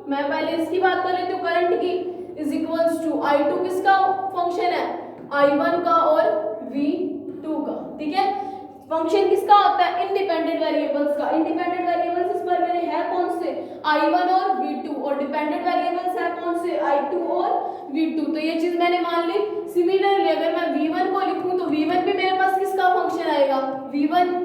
मैं पहले इसकी बात कर लेती हूँ करंट की, इज इक्वल्स टू I2 किसका फंक्शन है, I1 का और V2 का। ठीक है, फंक्शन किसका होता है, इंडिपेंडेंट वेरिएबल्स का। इंडिपेंडेंट वेरिएबल्स इस पर मेरे है कौन से, I1 और V2, और डिपेंडेंट वेरिएबल्स है कौन से, I2 और V2। तो ये चीज मैंने मान ली। सिमिलरली अगर मैं V1 को लिखूं तो V1 भी मेरे पास किसका फंक्शन आएगा, V1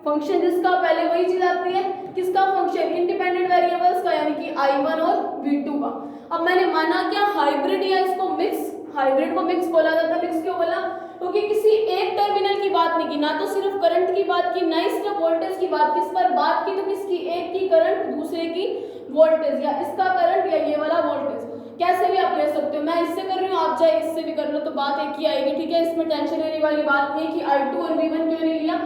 फंक्शन जिसका, पहले वही चीज आती है, किसका फंक्शन, इंडिपेंडेंट वेरिएबल्स का, यानी कि I1 और V2 का। अब मैंने माना क्या, हाइब्रिड या इसको मिक्स, हाइब्रिड को मिक्स बोला जाता है। मिक्स क्यों बोला, क्योंकि किसी एक टर्मिनल की बात नहीं की, ना तो सिर्फ करंट की बात की, ना ही सिर्फ वोल्टेज की बात, किस पर बात की, तो किसकी, एक की करंट दूसरे की वोल्टेज, या इसका करंट या ये वाला वोल्टेज, कैसे भी आप ले सकते हो। मैं इससे कर रही हूँ, आप चाहे इससे भी कर लो, तो बात एक ही आएगी। ठीक है, इसमें टेंशन लेने वाली बात नहीं है कि I2 और V1 क्यों नहीं लिया।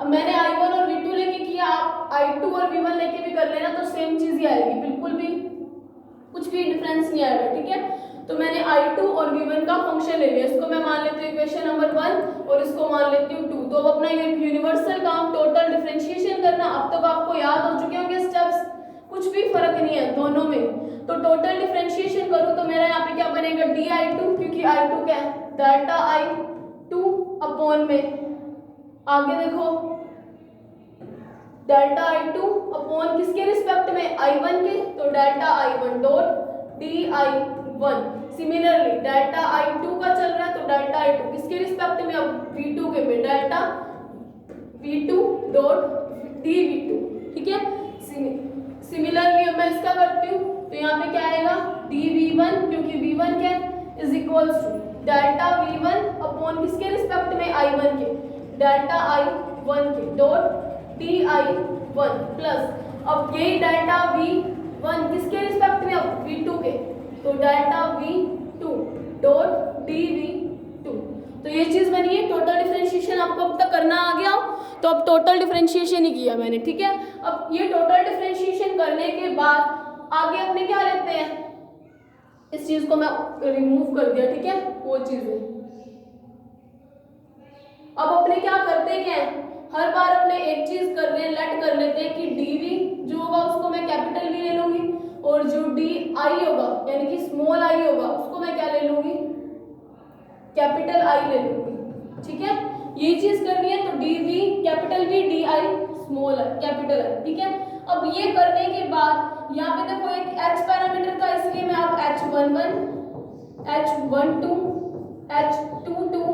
अब मैंने I1 और V2 लेके किया, आप I2 और V1 लेके भी कर लेना, तो सेम चीज ही आएगी, बिल्कुल भी कुछ भी डिफरेंस नहीं आएगा। ठीक है, तो मैंने I2 और V1 का फंक्शन ले लिया, इसको मैं मान लेती हूँ इक्वेशन नंबर 1 और इसको मान लेती हूँ 2। तो अब अपना ये यूनिवर्सल काम टोटल डिफरेंशिएशन करना, अब तक आपको याद हो चुके होंगे स्टेप्स, कुछ भी फर्क नहीं है दोनों में। तो टोटल डिफरेंशिएशन करूँ तो मेरा यहाँ पे क्या बनेगा, dI2, क्योंकि I2 क्या है, डेल्टा I2 अपॉन में, आगे देखो डेल्टा I2 अपॉन किसके रिस्पेक्ट में, I1 के, तो delta I1 dot dI1। Similarly delta I2 का चल रहा है तो डेल्टा I2 किसके रिस्पेक्ट में, अब V2 के में, डेल्टा V2 डॉट dV2। ठीक है, सिमिलरली मैं इसका करती हूँ तो यहाँ पे क्या आएगा, dV1, क्योंकि V1 क्या is equals to delta V1 upon किसके रिस्पेक्ट में, I1 के, डेल्टा I1 के डॉट dI1 प्लस अब यही डेल्टा V1 किसके रिस्पेक्ट में, अब V2 के, तो डेल्टा V2 डॉट dV2। तो ये चीज बनी है। टोटल डिफरेंशिएशन आपको अब तक करना आ गया, तो अब टोटल डिफरेंशिएशन ही किया मैंने। ठीक है, अब ये टोटल डिफरेंशिएशन करने के बाद आगे अपने क्या लेते हैं, इस चीज को मैं रिमूव कर दिया। ठीक है, वो चीज है। अब अपने क्या करते क्या है, हर बार अपने एक चीज कर रहे हैं, लेट कर लेते हैं कि dV जो होगा उसको मैं कैपिटल V ले लूंगी और जो DI होगा यानी कि स्मॉल I होगा उसको मैं क्या ले लूंगी, कैपिटल I ले लूंगी। ठीक है, ये चीज करनी है, तो dV capital V, DI small I capital I। ठीक है, अब ये करने के बाद यहाँ पे देखो एक H पैरामीटर था, इसलिए मैं अब H11, H12, H22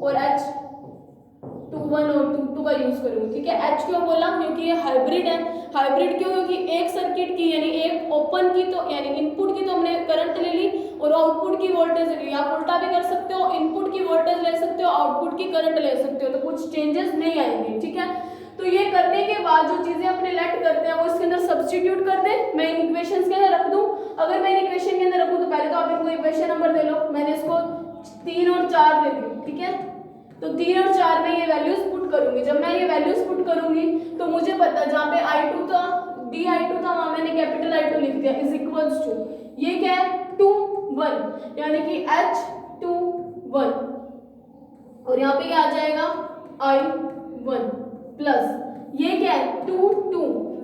और H21 और 22 का यूज करूंगी। ठीक है, H क्यों बोला, क्योंकि ये हाइब्रिड है। हाइब्रिड क्यों, क्योंकि एक सर्किट की यानी एक ओपन की तो यानी इनपुट की तो हमने करंट ले ली और आउटपुट की वोल्टेज ले ली। आप उल्टा भी कर सकते हो, इनपुट की वोल्टेज ले सकते हो, आउटपुट की करंट ले सकते हो, तो कुछ चेंजेस नहीं आएंगे। ठीक है, तो ये करने के बाद जो चीजें अपने लेट करते हैं वो इसके अंदर सब्स्टिट्यूट कर दें। मैं इन इक्वेशंस के अंदर रख दूं, अगर मैं इन इक्वेशन के अंदर रखूं तो पहले तो आप इनको इक्वेशन नंबर दे लो। मैंने इसको 3 और 4 दे दी। ठीक है, तो 3 और 4 में ये वैल्यूज पुट करूंगी। जब मैं ये वैल्यूज पुट करूंगी तो मुझे पता जहाँ पे I2 था, dI2 था, वहां मैंने कैपिटल I2 लिख दिया, इज इक्वल्स टू ये क्या है H21 यानी कि H21 और यहाँ पे क्या आ जाएगा I1 प्लस ये क्या है 2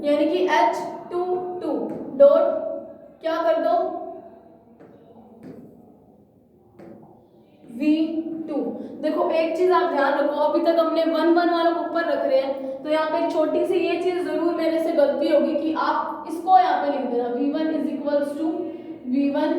यानी कि H22 डॉट क्या कर दो V2। देखो एक चीज आप ध्यान रखो, अभी तक हमने 1 1 वालों को ऊपर रख रहे हैं, तो यहाँ पे एक छोटी सी ये चीज जरूर मेरे से गलती होगी कि आप इसको यहाँ पे लिख देना V1 is equals to V1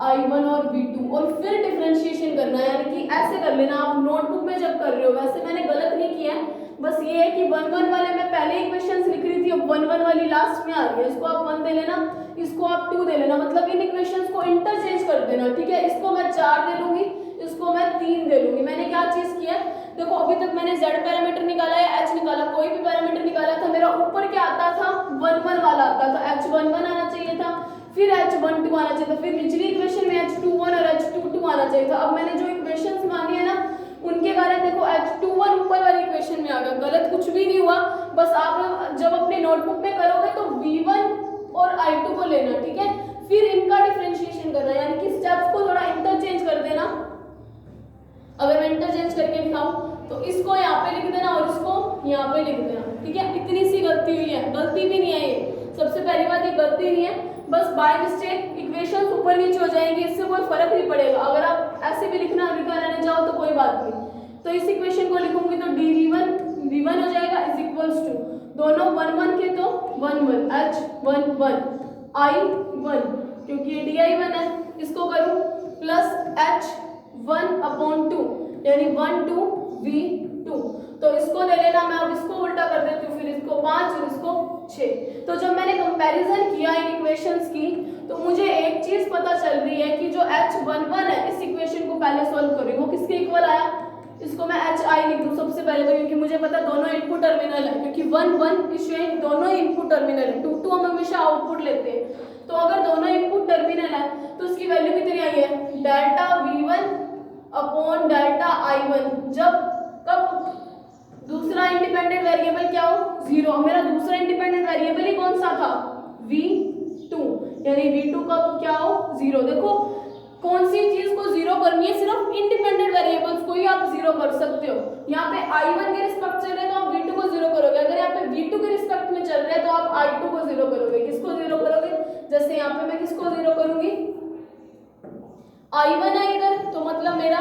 I1 और V2 और फिर डिफरेंशिएशन करना है, यानी कि ऐसे कर लेना आप नोटबुक में जब कर रहे हो। वैसे मैंने गलत नहीं किया है, बस ये है कि 1 1 वाले में पहले इक्वेशंस लिख रही थी, अब 1 1 वाली लास्ट में आ रही है। इसको आप 1 दे लेना, इसको आप 2 दे लेना, मतलब इन इक्वेशंस को इंटरचेंज कर देना, ठीक है। इसको मैं 4 दे लूंगी, इसको मैं 3 दे लूंगी। मैंने क्या चीज किया है, देखो अभी तक मैंने z पैरामीटर निकाला है, h निकाला, कोई भी पैरामीटर निकाला था, मेरा ऊपर क्या आता था 1 1 वाला आता था, h11 आना चाहिए था, फिर h12 आना चाहिए था, फिर निचली इक्वेशन में h21 और h22 आना चाहिए था। अब मैंने जो इक्वेशंस मानी है ना उनके कारण देखो h21 ऊपर वाली इक्वेशन में आ गया, गलत कुछ भी नहीं हुआ। बस आप जब अपने नोटबुक में करोगे तो v1 और i2 को लेना, ठीक है, फिर इनका डिफरेंशिएशन करना, यानी कि स्टेप्स को थोड़ा इंटरचेंज कर देना। अगर मैं इंटरचेंज करके दिखाऊं तो इसको यहाँ पे लिख देना और इसको यहाँ पे लिख देना, ठीक है। इतनी सी गलती हुई है, गलती भी नहीं है ये, सबसे पहली बात ये गलती नहीं है, बस बाय मिस्टेक इक्वेशंस ऊपर नीचे हो जाएंगे, इससे कोई फर्क नहीं पड़ेगा। अगर आप ऐसे भी लिखना रहने जाओ तो कोई बात नहीं। तो इस इक्वेशन को लिखूंगी तो dv1 हो जाएगा इज इक्वल्स टू, दोनों 1 1 के तो 1 1 h11 I1 क्योंकि ये di1 है, इसको करूं प्लस h1/2 यानी 1 2 v2, तो इसको ले लेना, मैं अब इसको उल्टा कर देती हूँ, फिर इसको 5 और इसको 6। तो जब मैंने कंपैरिजन किया इन इक्वेशंस की तो मुझे एक चीज पता चल रही है कि जो h11 है इस इक्वेशन को पहले सॉल्व करूँ वो किसके इक्वल आया, इसको मैं hi लिख दूँ सबसे पहले तो, क्योंकि मुझे पता दोनों इनपुट टर्मिनल है, क्योंकि 1 1 इज शोइंग दोनों इनपुट टर्मिनल है, 2 2 हम हमेशा आउटपुट लेते हैं। तो अगर दोनों इनपुट टर्मिनल है तो उसकी वैल्यू कितनी आई है delta v1 upon delta I1, जब कब दूसरा इंडिपेंडेंट वेरिएबल क्या हो 0। मेरा दूसरा इंडिपेंडेंट वेरिएबल ही कौन सा था v2, यानी v2 का क्या हो 0। देखो कौन सी चीज को 0 करनी है, सिर्फ इंडिपेंडेंट वेरिएबल्स को ही आप 0 कर सकते हो। यहाँ पे I1 के रिस्पेक्ट चल रहे हैं तो आप v2 को 0 करोगे, अगर यहाँ पे v2 के रिस्पेक्ट में चल रहे हैं तो आप I2 को 0 करोगे। किसको 0 करोगे, जैसे यहाँ पे मैं किसको 0 करूंगी I1 है इधर, तो मतलब मेरा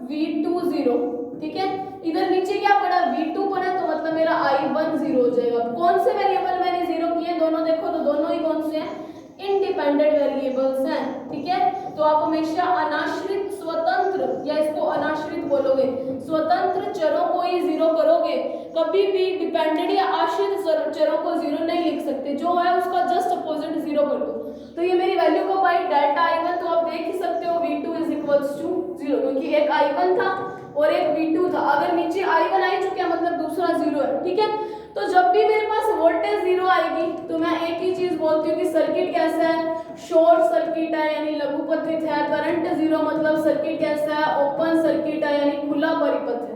v2 0, ठीक है। इधर नीचे क्या पड़ा v2 पड़ा, तो मतलब मेरा I1 0 हो जाएगा। कौन से वेरिएबल मैंने 0 किए दोनों, देखो तो दोनों ही कौन से हैं इंडिपेंडेंट वेरिएबल्स हैं, ठीक है। तो आप हमेशा अनाश्रित स्वतंत्र, या इसको अनाश्रित बोलोगे, स्वतंत्र चरों को ही 0 करोगे, कभी भी डिपेंडेंट या आश्रित चरों को 0 नहीं लिख सकते, जो है उसका जस्ट अपोजिट 0 कर दो। तो ये मेरी वैल्यू कब आई डेल्टा I1, तो आप देख ही सकते हो v2 इज इक्वल्स टू 0, क्योंकि एक I1 था और एक v2 था। अगर नीचे I1 आ चुका है मतलब दूसरा 0 है, ठीक है। तो जब भी मेरे पास वोल्टेज 0 आएगी तो मैं एक ही चीज बोलती हूँ कि सर्किट कैसा है, शॉर्ट सर्किट है यानी लघुपथित है। करंट 0 मतलब सर्किट कैसा है, ओपन सर्किट है यानी खुला परिपथ है।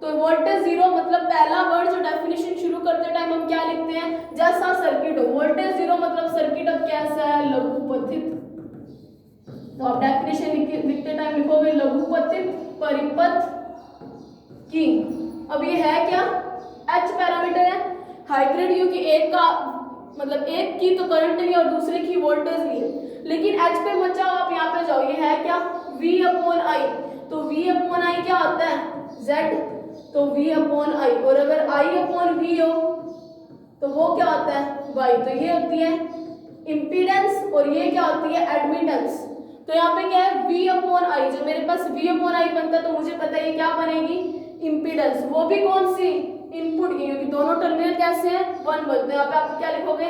तो वोल्टेज 0 मतलब पहला वर्ड जो डेफिनेशन शुरू करते टाइम हम क्या लिखते हैं, जैसा सर्किट हो। वोल्टेज 0 मतलब सर्किट अब कैसा है, लघुपथित। तो आप डेफिनेशन लिखते टाइम लिखोगे लघुपथित परिपथ की। अब ये है क्या, H पैरामीटर है, हाइब्रिड यू की एक का मतलब एक की तो करंट नहीं और दूसरे की वोल्टेज नहीं है, लेकिन H पे मत जाओ, आप यहाँ पे जाओ। ये है क्या V/I, तो V/I क्या होता है Z, तो V/I, और अगर I/V हो तो वो क्या होता है Y, तो ये होती है इम्पीडेंस और ये क्या होती है एडमिटेंस। तो यहाँ पे क्या है V/I, जब मेरे पास V/I बनता है तो मुझे पता है ये क्या बनेगी इम्पीडेंस, वो भी कौन सी इनपुट की, क्योंकि दोनों टर्मिनल कैसे हैं 1 1। तो यहाँ पे आप क्या लिखोगे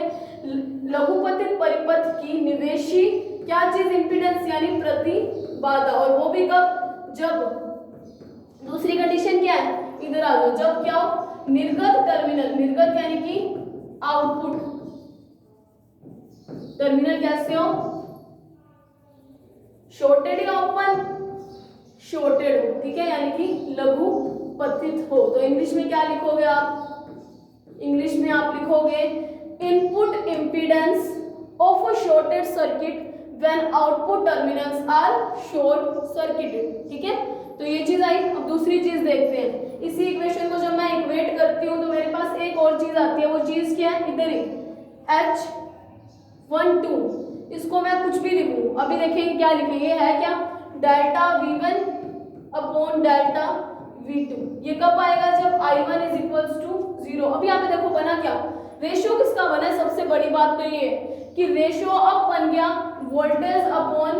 लघुपथित परिपथ की निवेशी क्या चीज इम्पीडेंस यानी प्रतिबाधा, और वो भी कब, जब दूसरी कंडीशन क्या है इधर आ जाओ, जब क्या हो निर्गत टर्मिनल, निर्गत यानी कि आउटपुट टर्मिनल कैसे हो शॉर्टेड या ओपन, शॉर्टेड हो, ठीक है, यानी कि लघुपथित हो। तो इंग्लिश में क्या लिखोगे आप, इंग्लिश में आप लिखोगे input impedance of a shorted circuit when output terminals are short circuited. ठीक है, तो ये चीज आई। अब दूसरी चीज देखते हैं। इसी इक्वेशन को जब मैं इक्वेट करती हूँ तो मेरे पास एक और चीज आती है। वो चीज क्या है? इधर ही H12। इसको मैं कुछ भी लिखूं, अभी देखेंगे क्या लिखेंगे। है क्या? Delta V1 upon delta V2। ये कब आएगा? जब I1 इज इक्वल्स टू 0। अब यहाँ पे देखो बना क्या? रेशियो किसका बना है? सबसे बड़ी बात तो ये कि रेशियो अब बन गया वोल्टेज अपॉन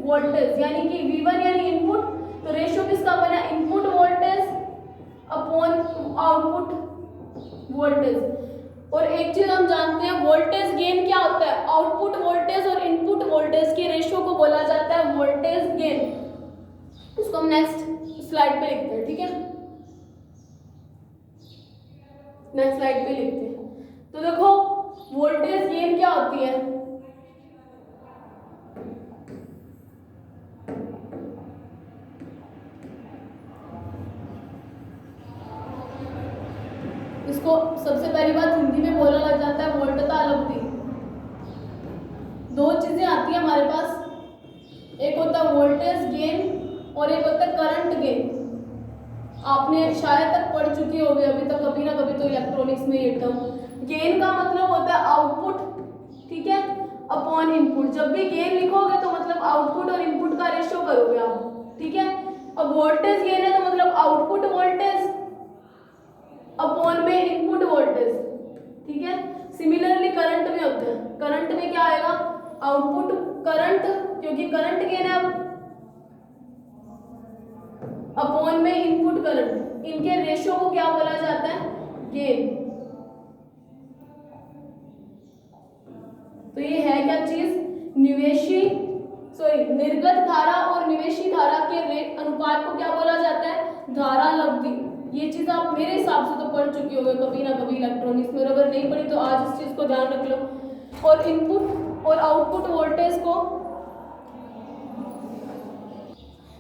वोल्टेज, यानी कि V1 यानी इनपुट, तो रेशियो किसका बना? Input voltage upon output voltage. और एक चीज हम जानते हैं, वोल्टेज गेन क्या होता है? आउटपुट वोल्टेज और इनपुट वोल्टेज के रेशियो को बोला जाता है वोल्टेज गेन। इसको हम नेक्स्ट स्लाइड पे लिखते हैं। ठीक है, नेक्स्ट स्लाइड पे लिखते हैं। तो देखो वोल्टेज गेन क्या होती है? इसको सबसे पहली बात हिंदी में बोला लग जाता है वोल्टता लब्धि। दो चीजें आती है हमारे पास, एक होता है वोल्टेज गेन और एक होता है करंट गेन। आपने शायद तक पढ़ चुकी होगी अभी तक कभी ना कभी तो इलेक्ट्रॉनिक्स में ये टर्म। गेन का मतलब होता है आउटपुट, ठीक है, अपॉन इनपुट। जब भी गेन लिखोगे तो मतलब आउटपुट और इनपुट का रेशियो करोगे आप। ठीक है, अब वोल्टेज गेन है तो मतलब आउटपुट वोल्टेज अपॉन में इनपुट वोल्टेज। ठीक है, सिमिलरली करंट में होता है। करंट में क्या आएगा? आउटपुट करंट, क्योंकि करंट गेन है अपॉन में इनपुट करंट। इनके रेशियो को क्या बोला जाता है? गेन। तो ये है क्या चीज? निर्गत धारा और निवेशी धारा के अनुपात को क्या बोला जाता है? धारा लब्धि। ये चीज आप मेरे हिसाब से तो पढ़ चुकी होगे कभी ना कभी इलेक्ट्रॉनिक्स में, अगर नहीं पढ़ी तो आज इस चीज को ध्यान रख लो। और इनपुट और आउटपुट वोल्टेज को,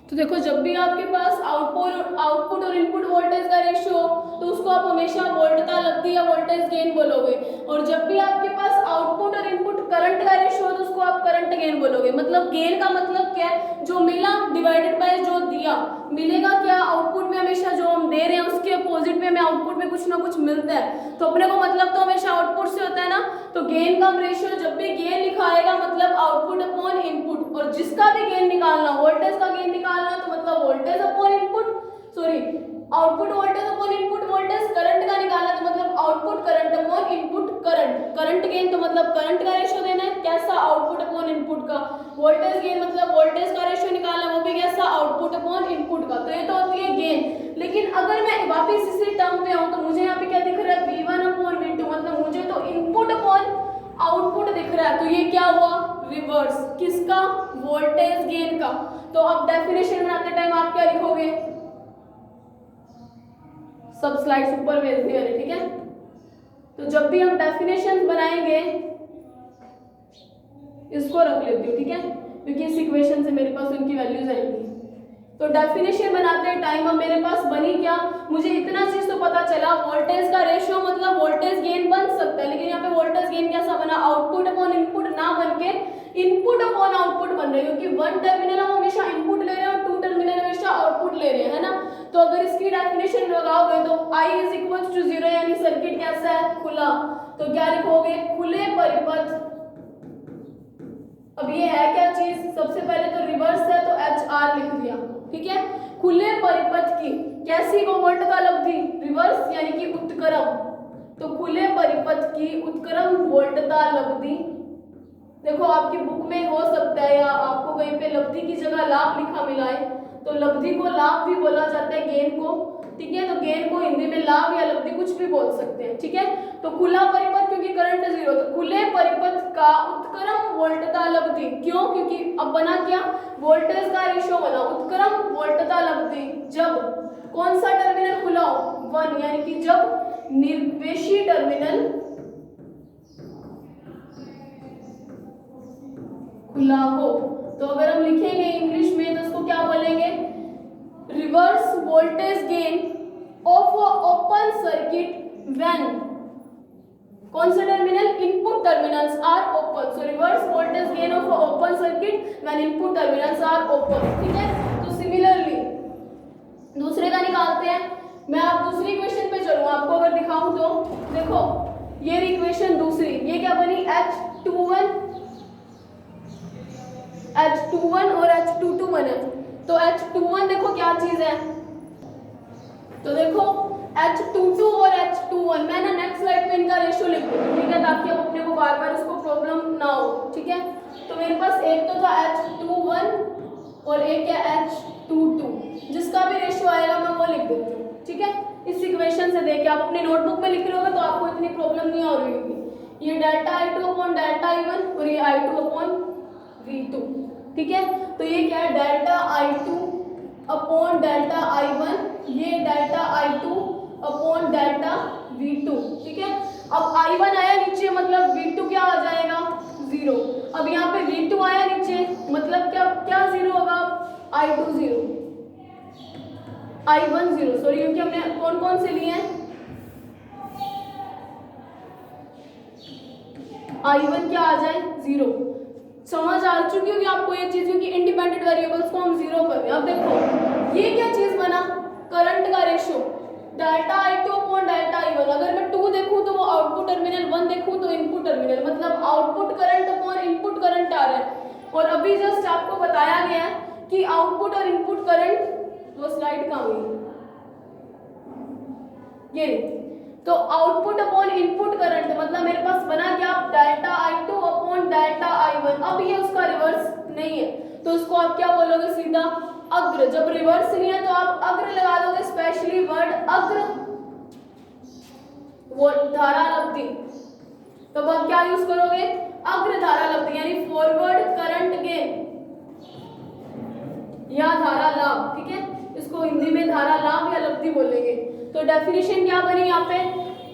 तो देखो जब भी आपके पास आउटपुट और इनपुट वोल्टेज का रेशियो तो उसको आप हमेशा वोल्टता लब्धि या वोल्टेज गेन बोलोगे। और जब भी आपके पास आउटपुट और इनपुट करंट का रेशियो तो उसको आप करंट गेन बोलोगे। मतलब गेन का मतलब क्या है? जो मिला डिवाइडेड बाय जो दिया। मिलेगा क्या? आउटपुट में हमेशा जो हम दे रहे हैं उसके अपोजिट में हमें आउटपुट में कुछ ना कुछ मिलता है, तो अपने को मतलब तो हमेशा आउटपुट से होता है ना। तो गेन का रेशियो जब भी गेन लिखा आएगा मतलब आउटपुट अपॉन इनपुट, और जिसका भी गेन निकालना, वोल्टेज का गेन निकालना तो मतलब voltage upon input, output voltage upon input voltage. Current का निकालना तो मतलब output current upon input current. Current gain तो मतलब करंट का रेशियो देना है, कैसा? आउटपुट अपॉन इनपुट का। वोल्टेज गेन मतलब वोल्टेज का रेशियो निकालना, वो भी कैसा? आउटपुट अपॉन इनपुट का। तो ये तो होती है गेन। लेकिन अगर मैं वापस इसी टर्म पे आऊं तो मुझे यहाँ पे क्या दिख रहा है? V1 अपॉन V2, मतलब मुझे तो इनपुट अपॉन आउटपुट दिख रहा है। तो ये क्या हुआ? रिवर्स। किसका? वोल्टेज गेन का। तो अब डेफिनेशन बनाते टाइम आप क्या लिखोगे? सब स्लाइड्स ऊपर भेज दी मैंने, ठीक है। तो जब भी हम डेफिनेशन बनाएंगे, इसको रख लेती हूँ, ठीक है, क्योंकि इस इक्वेशन से मेरे पास उनकी वैल्यूज आएंगी। तो डेफिनेशन बनाते टाइम अब मेरे पास बनी क्या? मुझे इतना चीज तो पता चला, वोल्टेज का रेशियो मतलब वोल्टेज गेन बन सकता है, लेकिन यहाँ पे वोल्टेज गेन कैसा बना? आउटपुट अपॉन इनपुट ना बन के इनपुट अपॉन आउटपुट बन रहा है, क्योंकि वन टर्मिनल हम हमेशा इनपुट ले रहे हैं और टू टर्मिनल हमेशा आउटपुट ले रहे हैं, है ना। तो अगर इसकी डेफिनेशन लगाओगे तो I इज इक्वल टू 0, यानी सर्किट कैसा है? खुला। तो क्या लिखोगे? खुले परिपथ। अब ये है क्या चीज? सबसे पहले तो रिवर्स है तो HR लिख दिया, ठीक है। खुले परिपथ की कैसी को वोल्टता लब्धि? रिवर्स यानी कि उत्क्रम। तो खुले परिपथ की उत्क्रम वोल्टता लब्धि। देखो आपकी बुक में हो सकता है या आपको कहीं पे लब्धि की जगह लाभ लिखा मिला है, तो लब्धि को लाभ भी बोला जाता है, गेन को, ठीक है। तो गेन को हिंदी में लाभ या लब्धि कुछ भी बोल सकते हैं, ठीक है। तो खुला परिपथ क्योंकि करंट 0, तो खुले परिपथ का उत्क्रम वोल्टता लब्धि। क्यों? क्योंकि अब बना क्या? वोल्टेज का रेशियो बना, उत्क्रम वोल्टता लब्धि जब कौन सा टर्मिनल खुला हो? 1, यानी कि जब निर्वेशी टर्मिनल खुला हो। तो अगर हम लिखेंगे इंग्लिश में तो उसको क्या बोलेंगे? Reverse voltage gain of open circuit when कौन सा terminal? Input input terminals are open. So reverse voltage gain of a open circuit when input terminals are open. ठीक है, तो सिमिलरली दूसरे का निकालते हैं. मैं आप दूसरी इक्वेशन पे चलूँ, आपको अगर दिखाऊं तो देखो ये इक्वेशन दूसरी, ये क्या बनी H21 और H22 बने. तो H21 देखो क्या चीज है, तो देखो H22 और H21 मैं ना नेक्स्ट स्लाइड पे इनका रेशियो लिख दूंगी, ठीक है, ताकि अब अपने को बार बार इसको प्रॉब्लम ना हो. ठीक है, तो मेरे पास एक तो था H21 और एक है H22, जिसका भी रेशियो आएगा मैं वो लिख देती हूँ. ठीक है, इस इक्वेशन से देख के आप अपने नोटबुक में लिख रहे होगे तो आपको इतनी प्रॉब्लम नहीं हो रही होगी. ये delta I2 upon delta I1 और ये I2 अपॉन V2. ठीक है, तो ये क्या है delta I2 upon delta I1, ये delta I2 upon delta V2. ठीक है, अब I1 आया नीचे मतलब V2 क्या आ जाएगा 0. अब यहाँ पे V2 आया नीचे मतलब क्या क्या 0 होगा, I2 0, I1 0, सॉरी क्योंकि हमने कौन कौन से लिए हैं, I1 क्या आ जाए 0. समझ आ चुकी होगी आपको ये चीज, क्योंकि इंडिपेंडेंट वेरिएबल्स को हम 0 कर रहे हैं. अब देखो ये क्या चीज बना, करंट का ratio delta I2 upon delta I1. अगर मैं 2 देखूं तो वो आउटपुट टर्मिनल, 1 देखूं तो इनपुट टर्मिनल, मतलब output current upon input current आ रहा है. और अभी जस्ट आपको बताया गया है कि आउटपुट और इनपुट करंट, वो स्लाइड कहाँ हुई, ये तो आउटपुट अपॉन इनपुट करंट मतलब मेरे पास बना क्या delta I2 upon delta I1. अब ये उसका रिवर्स नहीं है तो उसको आप क्या बोलोगे सीधा अग्र. जब रिवर्स नहीं है तो आप अग्र लगा दोगे, स्पेशली वर्ड अग्र, वो धारा लब्धि. तब आप क्या यूज करोगे अग्र धारा लब्धि, यानी फॉरवर्ड करंट गेन या धारा लाभ. ठीक है, इसको हिंदी में धारा लाभ या लब्धि बोलेंगे. तो डेफिनेशन क्या बनी यहाँ पे,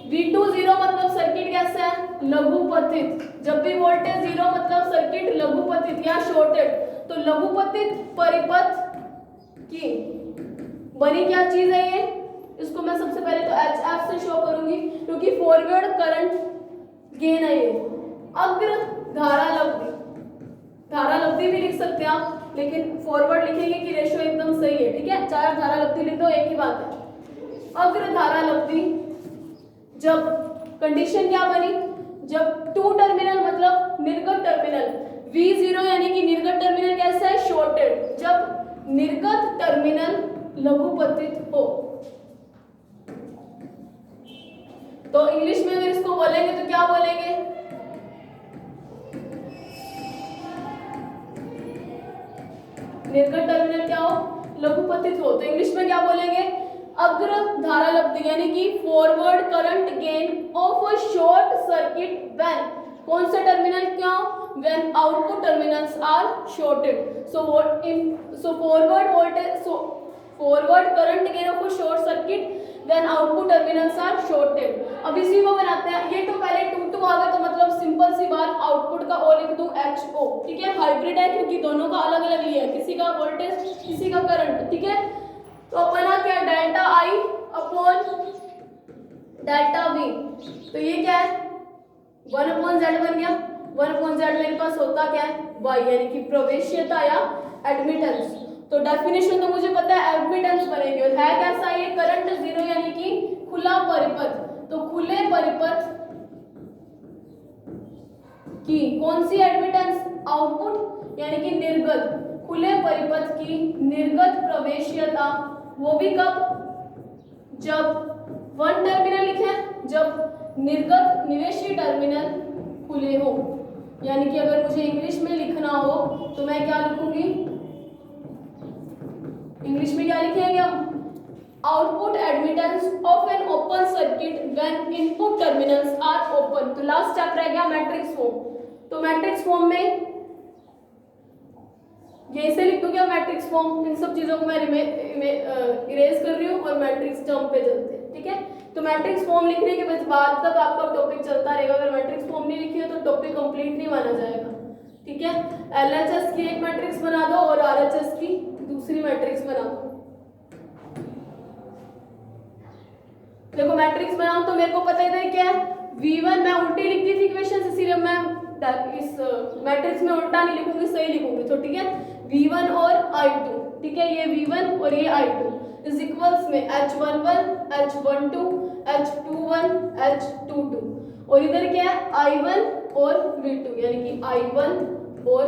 V2 0 मतलब सर्किट कैसा है लघुपतित. जब भी वोल्टेज 0 मतलब सर्किट लघुपतित या शॉर्टेड. तो लघुपतित परिपथ की बनी क्या चीज है ये, इसको मैं सबसे पहले तो HF से शो करूंगी क्योंकि फॉरवर्ड करंट गेन है ये. अग्र धारा लब्धि, धारा लब्धि भी लिख सकते हैं आप, लेकिन फॉरवर्ड लिखेंगे कि रेशियो एकदम सही है. ठीक है, चाहे आप धारा लब्धि लिख दो एक ही बात है. अग्र धारा लब्धि, जब कंडीशन क्या बनी, जब 2 टर्मिनल मतलब निर्गत टर्मिनल V0 यानी कि निर्गत टर्मिनल कैसा है शॉर्टेड, जब निर्गत टर्मिनल लघुपतित हो. तो इंग्लिश में अगर इसको बोलेंगे तो क्या बोलेंगे, निर्गत टर्मिनल क्या हो लघुपतित हो. तो इंग्लिश में क्या बोलेंगे अग्र धारा लब्धि, यानी कि forward current gain of a short circuit when, कौन सा टर्मिनल क्या, when output terminals are shorted. So what in, so forward voltage, so forward current gain of a short circuit when output terminals are shorted. अब इसी को बनाते हैं. ये तो पहले 2 आ गए तो मतलब सिंपल सी बात, आउटपुट का ओ लिख दूं HO. ठीक है, हाइब्रिड है क्योंकि दोनों का अलग अलग लिया है, किसी का वोल्टेज किसी का करंट. ठीक है, तो बना क्या delta I upon delta V. तो ये क्या है 1 अपॉन Z बन गया. 1 अपॉन Z मेरे पास होता क्या है Y, यानी कि प्रवेश्यता या एडमिटेंस. तो डेफिनेशन तो मुझे पता है एडमिटेंस बनेगी, और है कैसा ये करंट 0 यानी कि खुला परिपथ. तो खुले परिपथ की कौन सी एडमिटेंस, आउटपुट यानी कि निर्गत, खुले परिपथ की निर्गत प्रवेश्यता, वो भी कब, जब 1 टर्मिनल लिखे, जब निर्गत निवेशी टर्मिनल खुले हो. यानी कि अगर मुझे इंग्लिश में लिखना हो तो मैं क्या लिखूंगी, इंग्लिश में क्या लिखेंगे हम, output admittance of an open circuit when input terminals are open. तो लास्ट चैप्टर है क्या मैट्रिक्स फॉर्म. तो मैट्रिक्स फॉर्म में ऐसे लिख दूं क्या मैट्रिक्स फॉर्म. इन सब चीजों को मैं इरेज कर रही हूँ और मैट्रिक्स टर्म पे चलते हैं. ठीक है, तो मैट्रिक्स फॉर्म लिखने के बाद तक आपका टॉपिक चलता रहेगा. अगर मैट्रिक्स फॉर्म नहीं लिखी है तो टॉपिक कंप्लीट नहीं माना जाएगा. ठीक है, LHS की एक मैट्रिक्स बना दो और RHS की दूसरी मैट्रिक्स बना दो. देखो मैट्रिक्स बनाओ तो मेरे को पता है क्या है V1 मैं उल्टी लिखती थी इक्वेशन, इसीलिए मैं इस मैट्रिक्स में उल्टा नहीं लिखूंगी, सही लिखूंगी। तो ठीक है, V1 और I2, ठीक है, ये V1 और ये I2 इज इक्वल्स में H11, H12, H21, H22, और इधर क्या है I1 और V2, यानी कि I1 और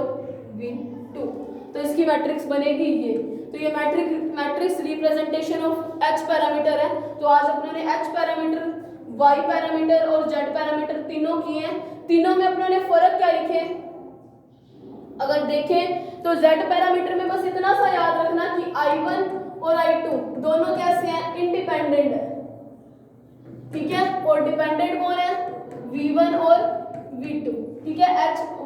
V2। तो इसकी मैट्रिक्स बनेगी ये। तो ये matrix representation of H parameter है। तो आज अपने ने H पैरामीटर, Y पैरामीटर और Z पैरामीटर तीनों किए हैं। तीनों में अपने ने फर्क क्या लिखे, अगर देखें तो Z पैरामीटर में बस इतना सा याद रखना कि I1 और I2 दोनों कैसे हैं, इंडिपेंडेंट है, ठीक है, और डिपेंडेंट कौन है, V1 और V2, ठीक है।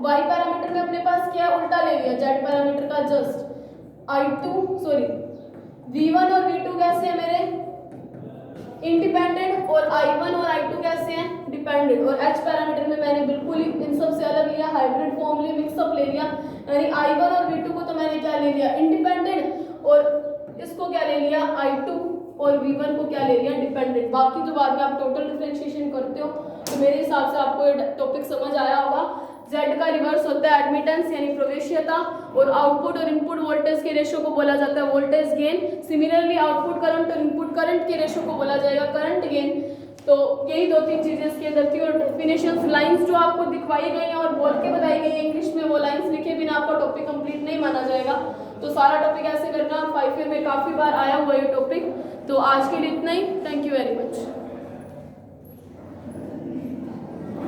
Y पैरामीटर में अपने पास क्या उल्टा ले लिया Z पैरामीटर का, जस्ट V1 और V2 कैसे हैं मेरे, इंडिपेंडेंट, और I1 और I2 कैसे हैं, डिपेंडेंट। और H पैरामीटर में मैंने बिल्कुल ही इन सब से अलग लिया, हाइब्रिड फॉर्म लिए, मिक्सअप ले लिया, यानी I1 और V2 को तो मैंने क्या ले लिया, इंडिपेंडेंट, और इसको क्या ले लिया, I2 और V1 को क्या ले लिया, डिपेंडेंट। बाकी तो बाद में आप टोटल डिफरेंशिएशन करते हो। तो मेरे हिसाब से आपको ये टॉपिक समझ आया होगा। Z का रिवर्स होता है एडमिटेंस यानी प्रवेश्यता, और आउटपुट और इनपुट वोल्टेज के रेशियो को बोला जाता है voltage gain. Similarly output current और इनपुट करंट के रेशियो को बोला जाएगा करंट गेन। तो यही दो तीन चीजें इसके अंदर थी। और डेफिनेशंस लाइंस जो आपको दिखवाई गई हैं और बोल के बताई गई है इंग्लिश में, वो लाइंस लिखे बिना आपका टॉपिक कंप्लीट नहीं माना जाएगा। तो सारा टॉपिक ऐसे करना, 5 ईयर में काफी बार आया हुआ ये टॉपिक। तो आज के लिए इतना ही, थैंक यू वेरी मच।